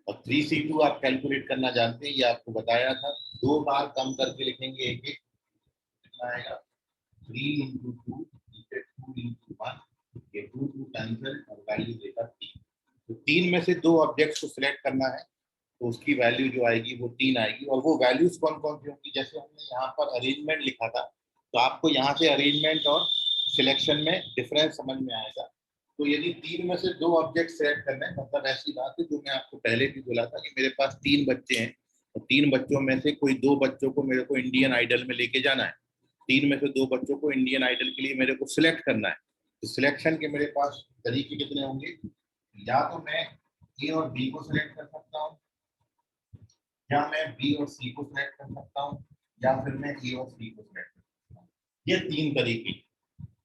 और 3C2 आप कैलकुलेट करना जानते हैं, ये आपको बताया था। 2 बार कम करके लिखेंगे, एक एक कितना आएगा 3 into 2 2 into 1, ये 2 कैंसिल और वैल्यू देगा 3। तो 3 में से 2 ऑब्जेक्ट्स को सिलेक्ट करना है, तो उसकी वैल्यू जो आएगी वो 3 आएगी। और वो वैल्यूज कौन कौन सी होंगी, जैसे हमने यहाँ पर अरेंजमेंट लिखा था, तो आपको यहाँ से अरेंजमेंट और सिलेक्शन में डिफरेंस समझ में आएगा। तो यदि 3 में से 2 ऑब्जेक्ट सिलेक्ट करना है, मतलब ऐसी बात है जो मैं आपको पहले भी बोला था कि मेरे पास 3 बच्चे हैं, और 3 बच्चों में से कोई 2 बच्चों को मेरे को इंडियन आइडल में लेके जाना है, 3 में से 2 बच्चों को इंडियन आइडल के लिए मेरे को सिलेक्ट करना है। तो सिलेक्शन के मेरे पास तरीके कितने होंगे, या तो मैं ए और बी को सिलेक्ट कर सकता हूँ, या मैं बी और सी को सिलेक्ट कर सकता हूँ, या फिर मैं ए और सी को सिलेक्ट कर सकता हूँ। ये 3 तरीके,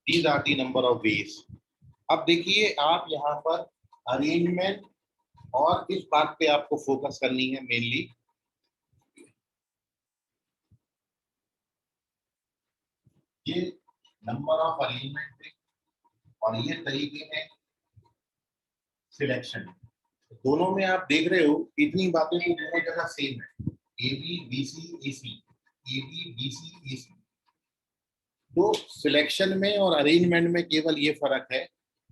these are the number of ways. अब देखिए आप यहाँ पर अरेंजमेंट और इस बात पे आपको फोकस करनी है मेनली, ये नंबर ऑफ अरेंजमेंट है और ये तरीके हैं सिलेक्शन। दोनों में आप देख रहे हो इतनी बातें तो दोनों जगह सेम है, A B B C A C, A B B C A C. तो सिलेक्शन में और अरेंजमेंट में केवल ये फर्क है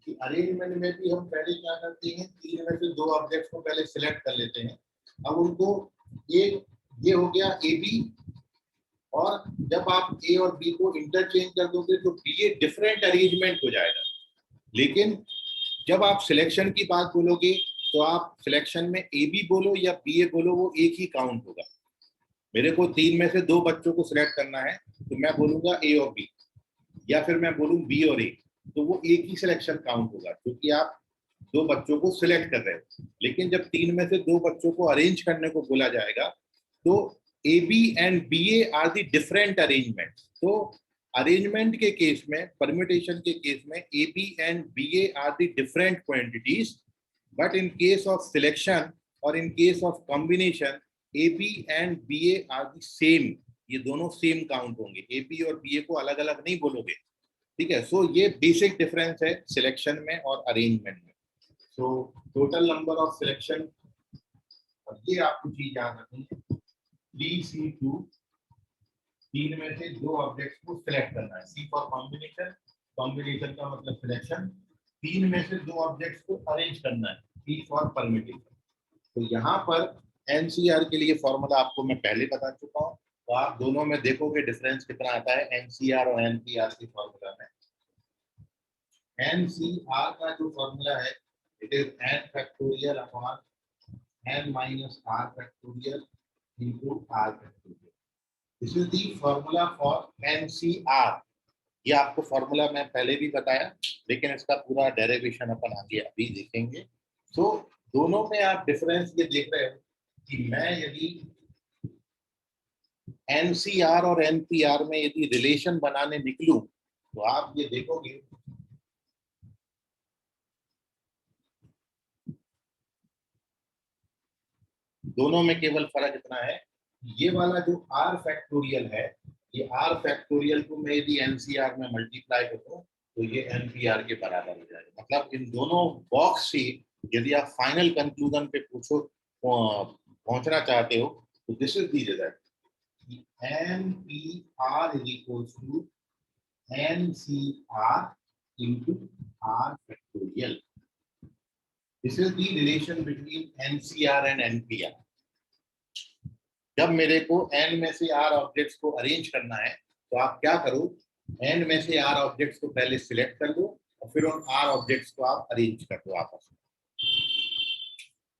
कि अरेंजमेंट में भी हम पहले क्या करते हैं, 3 में से 2 ऑब्जेक्ट्स को पहले सिलेक्ट कर लेते हैं। अब उनको ये हो गया ए बी, और जब आप ए और बी को इंटरचेंज कर दोगे तो बी ए डिफरेंट अरेंजमेंट हो जाएगा। लेकिन जब आप सिलेक्शन की बात बोलोगे तो आप सिलेक्शन में ए बी बोलो या बी ए बोलो, वो एक ही काउंट होगा। मेरे को 3 में से 2 बच्चों को सिलेक्ट करना है तो मैं बोलूंगा ए और बी, या फिर मैं बोलूँ बी और ए, तो वो एक ही सिलेक्शन काउंट होगा क्योंकि आप 2 बच्चों को सिलेक्ट कर रहे हो। लेकिन जब 3 में से 2 बच्चों को अरेंज करने को बोला जाएगा तो A B and B A are the different arrangement. तो अरेंजमेंट के केस में, परम्यूटेशन के केस में A B and B A are the different quantities, but in case of selection और in case of combination A B and B A are the same. ये दोनों same count होंगे, A B और B ए को अलग अलग नहीं बोलोगे, ठीक है। सो ये बेसिक डिफरेंस है सिलेक्शन में और अरेंजमेंट में। So total number of selection, और ये आपको चीज याद रखनी है, 3C2, 3 में से 2 ऑब्जेक्ट्स को सिलेक्ट करना है। C फॉर कॉम्बिनेशन, कॉम्बिनेशन का मतलब सिलेक्शन। 3 में से 2 ऑब्जेक्ट्स को अरेंज करना है, P फॉर परम्यूटेशन। तो यहाँ पर NCR के लिए फॉर्मूला आपको मैं पहले बता चुका हूँ, तो आप दोनों में देखोगे डिफरेंस कितना आता है NCR और NPR के फॉर्मूला में। NCR का जो फॉर्मूला है, it is n factorial upon n minus r factorial into r factorial. This is the formula for NCR। ये आपको फॉर्मूला मैं पहले भी बताया, लेकिन इसका पूरा डेरिवेशन अपन आगे अभी देखेंगे। तो दोनों में आप डिफरेंस ये देख रहे हो कि मैं यदि NCR और NPR में यदि रिलेशन बनाने निकलूं तो आप ये देखोगे दोनों में केवल फर्क इतना है, ये वाला जो r फैक्टोरियल है, ये r फैक्टोरियल को मैं यदि NCR में मल्टीप्लाई करूं तो ये NPR के बराबर हो जाएगा। मतलब इन दोनों बॉक्स से यदि आप फाइनल कंक्लूजन पे पहुंचना चाहते हो तो this is the result, NPR is equals to NCR into R factorial. This is the relation between NCR and NPR. जब मेरे को n में से r ऑब्जेक्ट्स को अरेंज करना है तो आप क्या करो, n में से r ऑब्जेक्ट्स को पहले सिलेक्ट कर लो और फिर उन r ऑब्जेक्ट्स को आप अरेंज कर दो आपस में।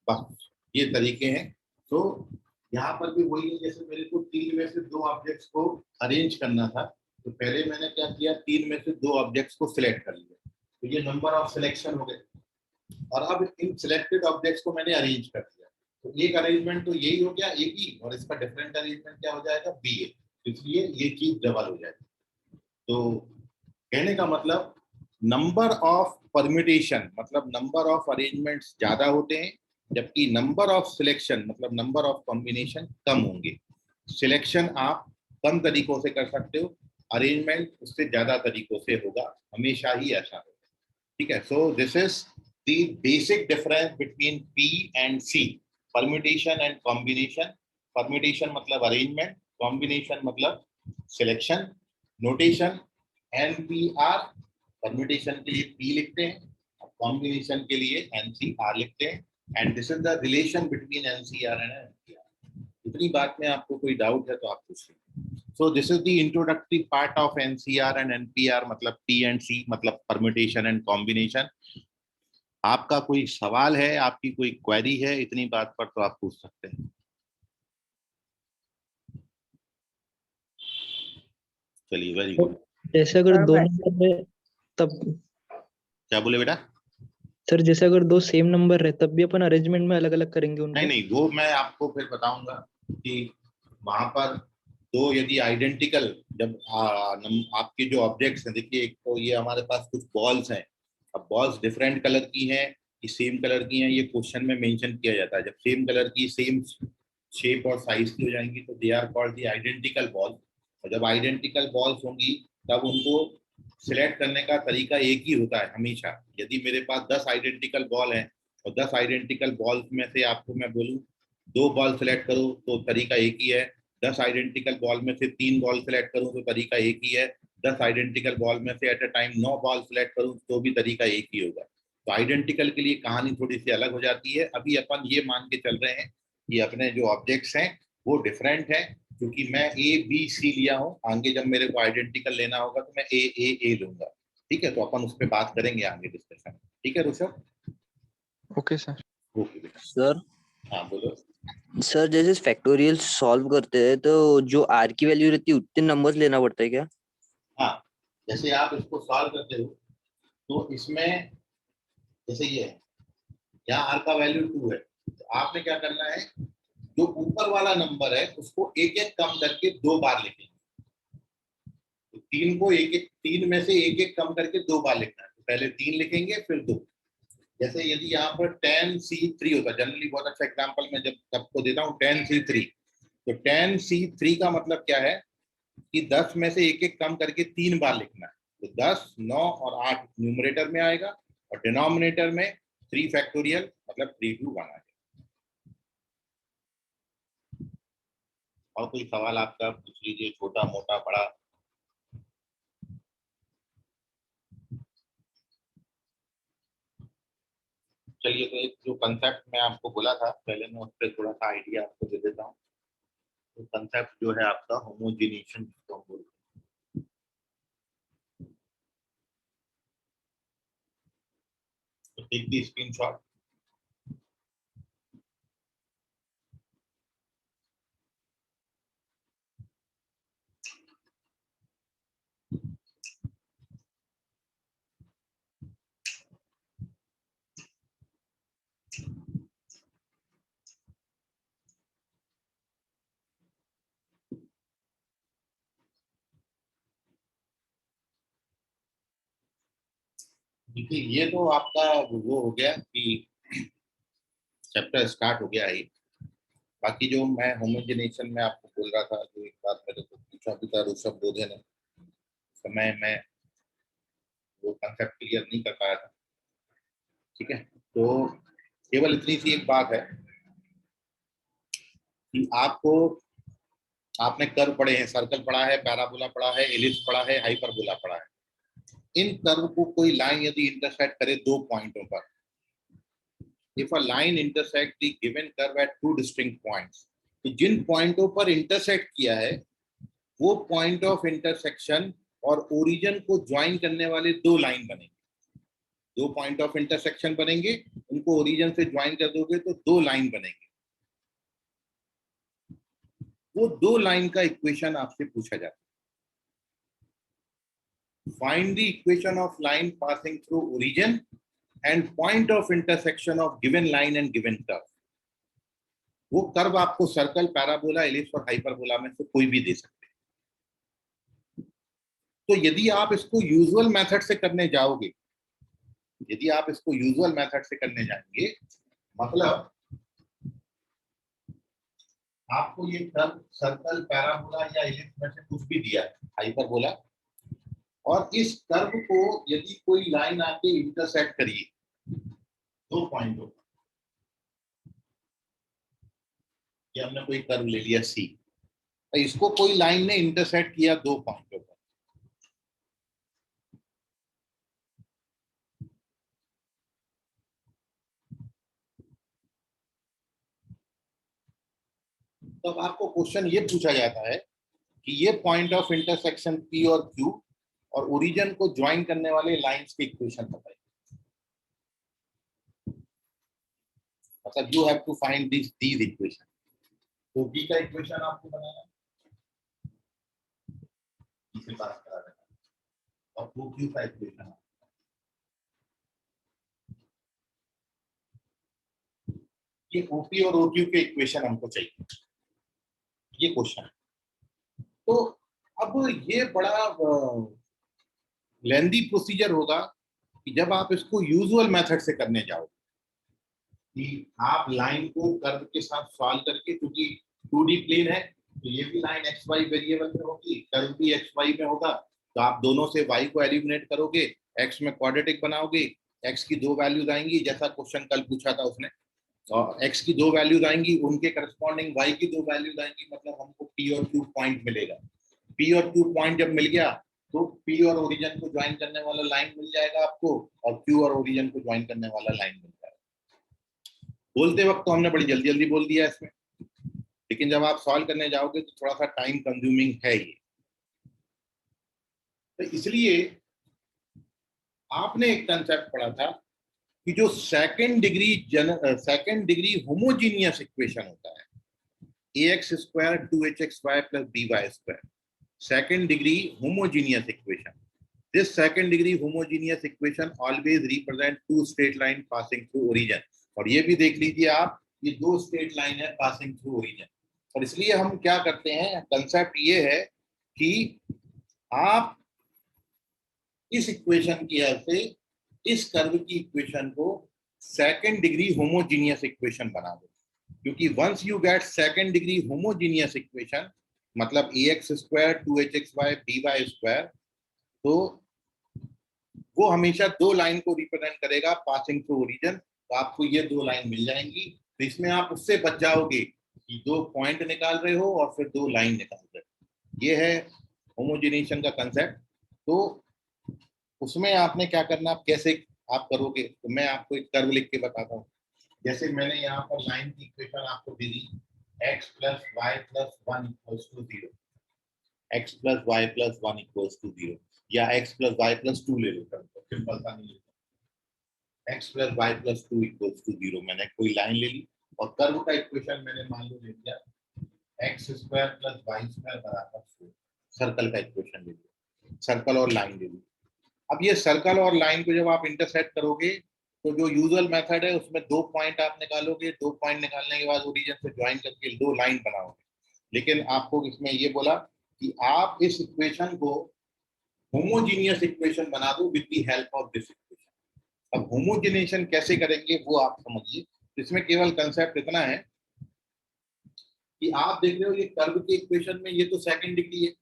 बस ये तरीके हैं। तो यहाँ पर भी वही है, जैसे मेरे को 3 में से 2 ऑब्जेक्ट्स को अरेंज करना था तो पहले मैंने क्या किया, 3 में से 2 ऑब्जेक्ट्स को सिलेक्ट कर लिया, तो ये नंबर ऑफ सिलेक्शन हो गए। और अब इन सिलेक्टेड ऑब्जेक्ट्स को मैंने अरेंज कर दिया, तो एक अरेंजमेंट तो यही हो गया ए बी, और इसका डिफरेंट अरेंजमेंट क्या हो जाएगा बी ए, इसलिए ये चीज डबल हो जाएगी। तो कहने का मतलब नंबर ऑफ परम्यूटेशन मतलब नंबर ऑफ अरेंजमेंट्स ज्यादा होते हैं, जबकि नंबर ऑफ सिलेक्शन मतलब नंबर ऑफ कॉम्बिनेशन कम होंगे। सिलेक्शन आप कम तरीकों से कर सकते हो, अरेंजमेंट उससे ज्यादा तरीकों से होगा, हमेशा ही ऐसा होगा, ठीक है। So this is the basic difference between P and C, permutation and combination. Permutation मतलब अरेंजमेंट, कॉम्बिनेशन मतलब सिलेक्शन। नोटेशन NPR, परम्यूटेशन के लिए P लिखते हैं, कॉम्बिनेशन के लिए NCR लिखते हैं, and this is the relation between NCR and NPR। इतनी बात में आपको कोई डाउट है तो आप पूछ लीजिए। So this is the introductory part of NCR and NPR, मतलब P एंड C मतलब परम्यूटेशन एंड कॉम्बिनेशन। आपका कोई सवाल है, आपकी कोई क्वेरी है इतनी बात पर, तो आप पूछ सकते हैं। चलिए, वेरी गुड। जैसे अगर दो नंबर है तब क्या बोले बेटा? सर जैसे अगर 2 सेम नंबर है तब भी अपन अरेंजमेंट में अलग अलग करेंगे उनको? नहीं, वो मैं आपको फिर बताऊंगा कि वहां पर 2 यदि आइडेंटिकल, जब आपके जो ऑब्जेक्ट्स हैं, देखिए एक तो ये हमारे पास कुछ बॉल्स हैं, अब बॉल्स डिफरेंट कलर की हैं कि सेम कलर की हैं, ये क्वेश्चन में मेंशन किया जाता है। जब सेम कलर की, सेम शेप और साइज की हो जाएंगी तो they are called the identical ball. और जब आइडेंटिकल बॉल्स होंगी तब उनको सिलेक्ट करने का तरीका एक ही होता है हमेशा। यदि मेरे पास 10 आइडेंटिकल बॉल हैं और 10 आइडेंटिकल बॉल्स में से आपको मैं बोलूं 2 बॉल सिलेक्ट करो तो तरीका एक ही है, 10 आइडेंटिकल बॉल में से 3 बॉल सेलेक्ट करूं तो तरीका एक ही है, 10 आइडेंटिकल बॉल में से at a time 9 ball select करूं तो भी तरीका एक ही होगा। तो आइडेंटिकल के लिए कहानी थोड़ी सी अलग हो जाती है। अभी अपन ये मान के चल रहे हैं कि अपने जो ऑब्जेक्ट्स हैं वो डिफरेंट है, क्योंकि मैं ए बी सी लिया हूँ, आगे जब मेरे को आइडेंटिकल लेना होगा तो मैं ए लूंगा। ठीक है, तो अपन उस पर बात करेंगे आगे डिस्कशन। ठीक है ऋषभ? Okay sir. ओके बेटा। सर हाँ बोलो। सर जैसे फैक्टोरियल सॉल्व करते हैं तो जो आर की वैल्यू रहती है उतने नंबर्स लेना पड़ता है क्या? हाँ, जैसे आप इसको सॉल्व करते हो तो इसमें जैसे ये है, यहाँ आर का वैल्यू 2 है, तो आपने क्या करना है, जो ऊपर वाला नंबर है उसको एक एक कम करके 2 बार लिखेंगे। तो 3 को एक एक, 3 में से एक एक कम करके 2 बार लिखना है। तो पहले 3 लिखेंगे फिर 2। जैसे यदि यहाँ पर 10C3 होता, जनरली बहुत अच्छा एग्जांपल मैं जब सबको देता हूँ 10C3, तो 10C3 का मतलब क्या है कि 10 में से एक एक कम करके 3 बार लिखना है। तो 10, 9 और 8 न्यूमरेटर में आएगा और डिनोमिनेटर में 3 फैक्टोरियल मतलब 3 to 1 आएगा। और कोई सवाल आपका पूछ लीजिए, छोटा मोटा बड़ा। चलिए, तो एक जो कंसेप्ट मैं आपको बोला था पहले, मैं उस पर थोड़ा सा आइडिया आपको दे देता हूँ। तो कंसेप्ट जो है आपका होमोजेनेशन जिसको हम बोलते हैं। तो टेक दी स्क्रीनशॉट। देखिए, ये तो आपका वो हो गया कि चैप्टर स्टार्ट हो गया है। बाकी जो मैं होमोजेनेशन में आपको बोल रहा था, जो एक बात मेरे को पूछा भी था ऋषभ बोधे ने, समय मैं वो कंसेप्ट क्लियर नहीं कर पाया था। ठीक है, तो केवल इतनी सी एक बात है कि आपने कर्व पढ़े हैं, सर्कल पढ़ा है, पैराबोला पढ़ा है, एलिप्स पढ़ा है, हाइपरबोला पढ़ा है। इन कर्व को कोई लाइन यदि इंटरसेक्ट करे 2 पॉइंटों पर, if a line intersect the given curve at 2 distinct points, तो जिन पॉइंटों पर इंटरसेक्ट किया है वो पॉइंट ऑफ इंटरसेक्शन और ओरिजिन को ज्वाइन करने वाले 2 लाइन बनेंगे। 2 पॉइंट ऑफ इंटरसेक्शन बनेंगे, उनको ओरिजिन से ज्वाइन कर दोगे तो 2 लाइन बनेंगे। वो 2 लाइन का इक्वेशन आपसे पूछा जाता है। Find the equation of line passing through origin and point of intersection of given line and given curve. वो कर्व आपको सर्कल, पैराबोला, एलिप्स और हाइपरबोला में से कोई भी दे सकते हैं। तो यदि आप इसको यूजुअल मेथड से करने जाओगे, यदि आप इसको यूजुअल मेथड से करने जाएंगे, मतलब आपको ये कर्व सर्कल, पैराबोला या एलिप्स में से कुछ भी दिया है, हाइपरबोला, और इस कर्व को यदि कोई लाइन आके इंटरसेक्ट करिए 2 पॉइंटों पर, ये हमने कोई कर्व ले लिया सी, तो इसको कोई लाइन ने इंटरसेक्ट किया 2 पॉइंटों पर, तो अब आपको क्वेश्चन ये पूछा जाता है कि ये पॉइंट ऑफ इंटरसेक्शन पी और क्यू और ओरिजिन को ज्वाइन करने वाले लाइंस के इक्वेशन बताइए। मतलब you have to find these equation. तो बी का इक्वेशन आपको बनाना है, इसे पास करा देना, और वो क्यू का इक्वेशन, ये ओपी और ओक्यू के इक्वेशन हमको चाहिए, ये क्वेश्चन। तो अब ये बड़ा लेंदी प्रोसीजर होगा कि जब आप इसको यूजुअल मेथड से करने जाओ, कि आप लाइन को कर्व के साथ सॉल्व करके, क्योंकि 2D प्लेन है तो ये भी लाइन एक्स वाई वेरिएबल में होगी, कर्व भी एक्स वाई में होगा, तो आप दोनों से y को एलिमिनेट करोगे, x में क्वाड्रेटिक बनाओगे, x की 2 वैल्यूज आएंगी, जैसा क्वेश्चन कल पूछा था उसने, और x की 2 वैल्यूज आएंगी, उनके करस्पॉन्डिंग y की 2 वैल्यूज आएंगी, मतलब हमको p और q पॉइंट मिलेगा। p और q पॉइंट जब मिल गया तो p और ओरिजिन को ज्वाइन करने वाला लाइन मिल जाएगा आपको, और q और ओरिजिन को ज्वाइन करने वाला लाइन मिल जाएगा। बोलते वक्त तो हमने बड़ी जल्दी जल्दी बोल दिया इसमें, लेकिन जब आप सॉल्व करने जाओगे तो थोड़ा सा टाइम कंज्यूमिंग है ये। तो इसलिए आपने एक कंसेप्ट पढ़ा था कि जो सेकंड डिग्री होमोजीनियस इक्वेशन होता है ax square 2hxy plus by square, second degree homogeneous equation, this second degree homogeneous equation always represent two straight line passing through origin. और ये भी देख लीजिए आप, ये 2 स्ट्रेट लाइन है पासिंग थ्रू ओरिजिन। और इसलिए हम क्या करते हैं, कंसेप्ट ये है कि आप इस इक्वेशन की हेल्प से इस कर्व की इक्वेशन को सेकंड डिग्री होमोजीनियस इक्वेशन बना दो, क्योंकि once you get second degree homogeneous equation मतलब ax square 2hxy by square, तो वो हमेशा 2 लाइन को रिप्रेजेंट करेगा पासिंग थ्रू ओरिजिन। तो आपको ये 2 लाइन मिल जाएंगी, तो इसमें आप उससे बच जाओगे कि 2 पॉइंट निकाल रहे हो और फिर 2 लाइन निकाल रहे हो। ये है होमोजीनेशन का कंसेप्ट। तो उसमें आपने क्या करना, आप कैसे आप करोगे, तो मैं आपको एक कर्व लिख के बताता हूँ। जैसे मैंने यहाँ पर लाइन की इक्वेशन आपको दे दी, x plus y plus 1 equals to 0, x plus y plus 1 equals to 0, या x प्लस वाई प्लस 2 ले लेता हूँ, सिंपल सा नहीं लेता, x plus y plus 2 equals to 0। मैंने कोई लाइन ले ली और कर्व का इक्वेशन मैंने मान लो ले लिया x square plus y square बराबर 4, सर्कल का इक्वेशन ले लिया, सर्कल और लाइन ले ली। अब ये सर्कल और लाइन को जब आप इंटरसेक्ट करोगे तो जो यूजुअल मेथड है उसमें 2 पॉइंट आप निकालोगे, 2 पॉइंट निकालने के बाद ओरिजिन से ज्वाइन करके 2 लाइन बनाओगे। लेकिन आपको इसमें ये बोला कि आप इस इक्वेशन को होमोजीनियस इक्वेशन बना दो with the help of this equation. अब होमोजीनेशन कैसे करेंगे वो आप समझिए। इसमें केवल कंसेप्ट इतना है कि आप देख रहे हो ये कर्व के इक्वेशन में ये तो सेकंड डिग्री है,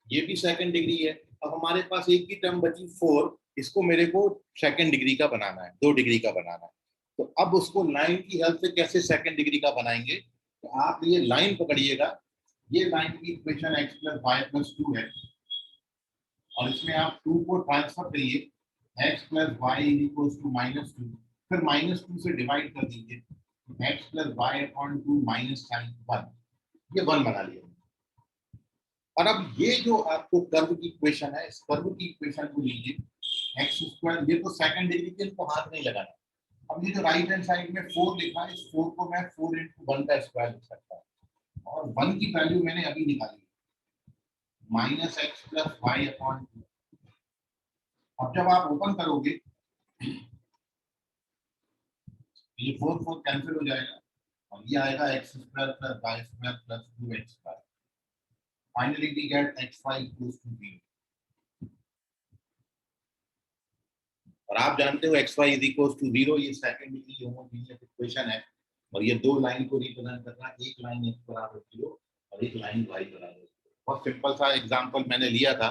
ये भी सेकंड डिग्री है। अब हमारे पास एक ही टर्म बची 4, इसको मेरे को सेकंड डिग्री का बनाना है, 2 डिग्री का बनाना है। तो अब उसको लाइन की हेल्प से कैसे सेकंड डिग्री का बनाएंगे, तो आप ये लाइन पकड़िएगा, ये लाइन की equation x plus y plus 2 है, और इसमें आप 2 को ट्रांसफर करिए, x plus y equals to -2, फिर -2 से डिवाइड कर दीजिए, x plus y upon 2 minus sign 1, ये 1 बना लिया। और अब ये जो आपको कर्व की इक्वेशन है, इस कर्व की इक्वेशन को लीजिए, एक्स स्क्वायर, ये तो सेकंड डिग्री के, इनको हाथ नहीं लगाना। अब ये जो राइट हैंड साइड में 4 लिखा है, इस 4 को मैं 4 into 1 का स्क्वायर लिख सकता हूँ, और 1 की वैल्यू मैंने अभी निकाली minus x plus y upon 2। अब जब आप ओपन करोगे ये 4 कैंसिल हो जाएगा और ये आएगा x square plus y square plus 2x square. Finally, we get xy equals to 0. और आप जानते हो xy is equals to 0, ये सेकंड डिग्री होमोजीनियस इक्वेशन है, और ये 2 लाइन को रिप्रेजेंट करना, एक लाइन x बराबर 0 और एक लाइन y बराबर 0। बहुत सिंपल सा एग्जांपल मैंने लिया था,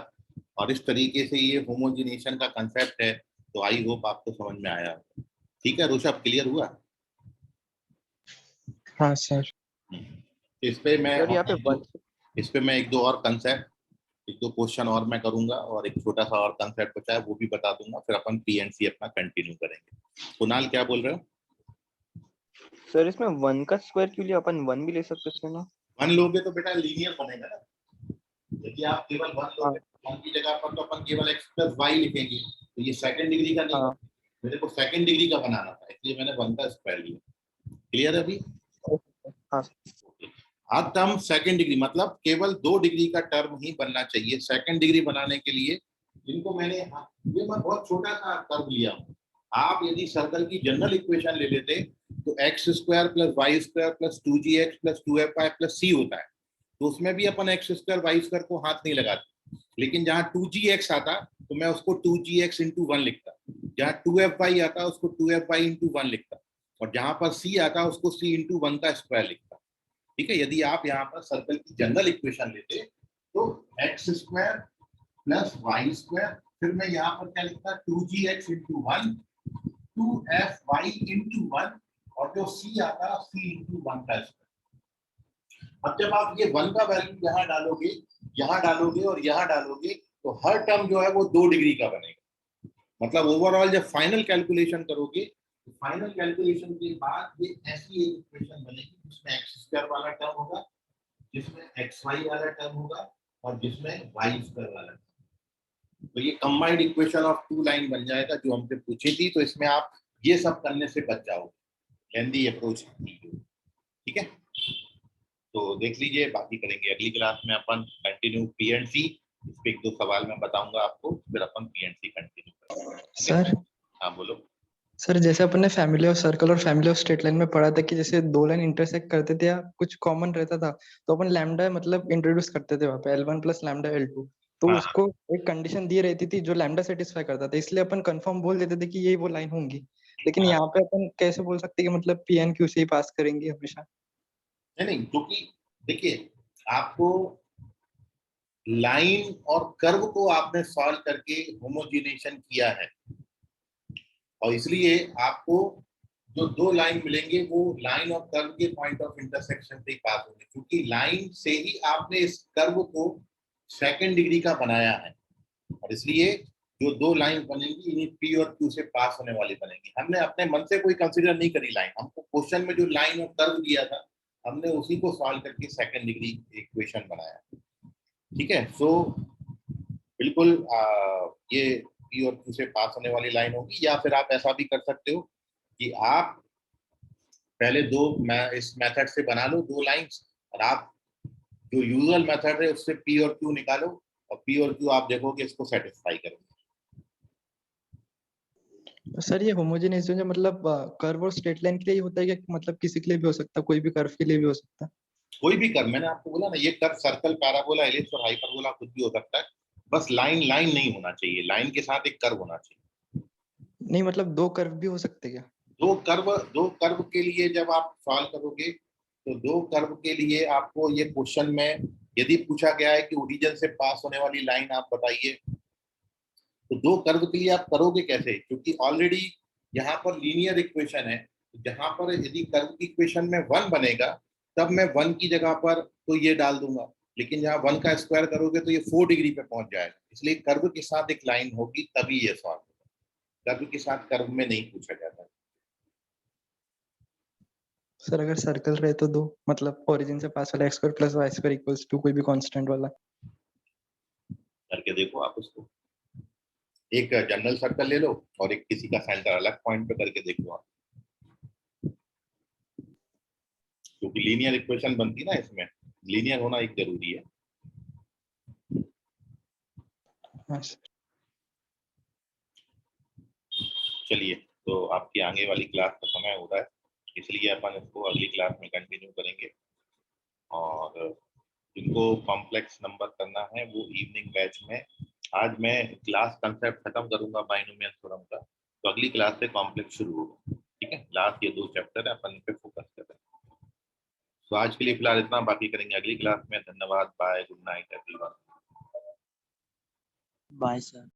और इस तरीके से ये होमोजीनेशन का कंसेप्ट है। तो आई होप आपको समझ में आया। ठीक है ऋषभ, क्लियर हुआ? हाँ सर। इस पे मैं सर यहाँ पे इस पे मैं 1-2 और कंसेप्ट, 1-2 क्वेश्चन और मैं करूंगा, और एक छोटा सा और कंसेप्ट बचा है वो भी बता दूंगा, फिर अपन पीएनसी अपना कंटिन्यू करेंगे। कुणाल क्या बोल रहे हो? सर इसमें 1 का स्क्वायर क्यों लिया, अपन 1 भी ले सकते थे ना। 1 लोगे तो बेटा लीनियर बनेगा ना। यदि आप केवल 1 लोगे, 1 की जगह पर तो अपन केवल x प्लस वाई लिखेंगे, तो ये सेकंड डिग्री का नहीं, मेरे को सेकंड डिग्री का बनाना था, इसलिए मैंने 1 का स्क्वायर लिया। क्लियर है अभी? हाँ। अब टर्म सेकंड डिग्री मतलब केवल 2 डिग्री का टर्म ही बनना चाहिए। सेकंड डिग्री बनाने के लिए जिनको मैंने, ये मैं बहुत छोटा सा कर्व लिया हूँ। आप यदि सर्कल की जनरल इक्वेशन ले लेते तो x square plus y square plus 2gx plus 2fy plus c होता है, तो उसमें भी अपन एक्स स्क्वायर वाई स्क्वायर को हाथ नहीं लगाते। लेकिन जहाँ 2gx आता तो मैं उसको 2gx into 1 लिखता, जहाँ 2fy आता उसको 2fy into 1 लिखता, और जहाँ पर c आता उसको c into 1 का स्क्वायर लिखता। ठीक है, यदि आप यहाँ पर सर्कल की जनरल इक्वेशन लेते तो x square plus y square, फिर मैं यहाँ पर क्या लिखता 2gx into 1 2fy into 1, और जो c आता है c into 1 का स्क्वायर। अब जब आप ये 1 का वैल्यू यहाँ डालोगे और यहाँ डालोगे तो हर टर्म जो है वो 2 डिग्री का बनेगा। मतलब ओवरऑल जब फाइनल कैलकुलेशन करोगे तो फाइनल कैलकुलेशन के बाद ये ऐसी एक इक्वेशन बनेगी जिसमें एक्स स्क्वायर वाला टर्म होगा, जिसमें एक्स वाई वाला टर्म होगा और जिसमें वाई स्क्वायर वाला टर्म। तो ये कंबाइंड इक्वेशन ऑफ 2 लाइन बन जाएगा जो हमसे पूछी थी। तो इसमें आप ये सब करने से बच जाओगे, लेंदी अप्रोच। ठीक है, तो देख लीजिए, बाकी करेंगे अगली क्लास में अपन कंटिन्यू पी एंड सी। इस पे 1-2 सवाल मैं बताऊंगा आपको, फिर अपन पी एंड सी कंटिन्यू करेंगे। सर हाँ बोलो। सर जैसे अपन ने फैमिली ऑफ सर्कल और फैमिली ऑफ स्ट्रेट लाइन में पढ़ा था कि जैसे 2 लाइन इंटरसेक्ट करते थे या कुछ कॉमन रहता था तो अपन लैम्डा मतलब इंट्रोड्यूस करते थे वहाँ पे L1 + लैम्डा L2। तो हाँ, उसको एक कंडीशन दी रहती थी जो लैम्डा सेटिस्फाई करता था, इसलिए अपन कंफर्म बोल देते थे कि यही वो लाइन होंगी। लेकिन हाँ। यहाँ पे अपन कैसे बोल सकते हैं कि मतलब पी एन क्यू से ही पास करेंगे हमेशा? नहीं, क्योंकि देखिए आपको लाइन और कर्व को आपने सॉल्व करके होमोजिनेशन किया है और इसलिए आपको जो 2 लाइन मिलेंगे वो लाइन और कर्व के पॉइंट ऑफ इंटरसेक्शन से ही पास होंगे, क्योंकि लाइन से ही आपने इस कर्व को सेकंड डिग्री का बनाया है और इसलिए जो 2 लाइन बनेंगी इन्हीं पी और क्यू से पास होने वाली बनेंगी। हमने अपने मन से कोई कंसीडर नहीं करी लाइन, हमको क्वेश्चन में जो लाइन और कर्व दिया था हमने उसी को सॉल्व करके सेकंड डिग्री इक्वेशन बनाया। ठीक है, सो बिल्कुल ये पी और क्यू से पास होने वाली लाइन होगी। या फिर आप ऐसा भी कर सकते हो कि आप पहले इस मेथड से बना लो 2 लाइंस और आप जो यूजुअल मेथड है उससे पी और क्यू निकालो और पी और क्यू आप देखोगे इसको सेटिस्फाई करेंगे। सर ये होमोजेनाइजेशन मतलब कर्व और स्ट्रेट लाइन के लिए ही होता है कि मतलब किसी के लिए भी हो सकता है, कोई भी कर्व के लिए भी हो सकता है? कोई भी कर्व, मैंने आपको बोला ना, ये कर्व सर्कल, पैराबोला, एलिप्स और हाइपरबोला कुछ भी हो सकता है, बस लाइन नहीं होना चाहिए, लाइन के साथ एक कर्व होना चाहिए। नहीं मतलब 2 कर्व भी हो सकते क्या? 2 कर्व के लिए जब आप सॉल्व करोगे तो 2 कर्व के लिए आपको ये क्वेश्चन में यदि पूछा गया है कि ओरिजिन से पास होने वाली लाइन आप बताइए, तो 2 कर्व के लिए आप करोगे कैसे? क्योंकि ऑलरेडी यहाँ पर लीनियर इक्वेशन है, जहां पर यदि कर्व की इक्वेशन में 1 बनेगा तब मैं 1 की जगह पर तो ये डाल दूंगा, लेकिन जहाँ 1 का स्क्वायर करोगे तो ये 4 डिग्री पे पहुंच जाएगा, इसलिए कर्व के साथ एक लाइन होगी तभी ये सॉल्व होगा। कर्व के साथ कर्व में नहीं पूछा जाता। सर अगर सर्कल रहे तो 2 मतलब ओरिजिन से पास वाला x² + y² = कोई भी कांस्टेंट वाला करके देखो आप उसको, एक जनरल सर्कल ले लो और एक किसी का सेंटर अलग पॉइंट पे करके देखो आप, क्योंकि लीनियर इक्वेशन बनती ना, इसमें लीनियर होना एक जरूरी है। हाँ सर। चलिए, तो आपकी आगे वाली क्लास का समय हो रहा है, इसलिए अपन इसको अगली क्लास में कंटिन्यू करेंगे। और जिनको कॉम्प्लेक्स नंबर करना है वो इवनिंग बैच में, आज मैं क्लास कंसेप्ट खत्म करूंगा बाइनोमियल थ्योरम का, तो अगली क्लास से कॉम्प्लेक्स शुरू होगा। ठीक है, लास्ट ये 2 चैप्टर है, अपन पे फोकस कर रहे हैं। तो आज के लिए फिलहाल इतना, बाकी करेंगे अगली क्लास में। धन्यवाद, bye, good night everyone. Bye sir.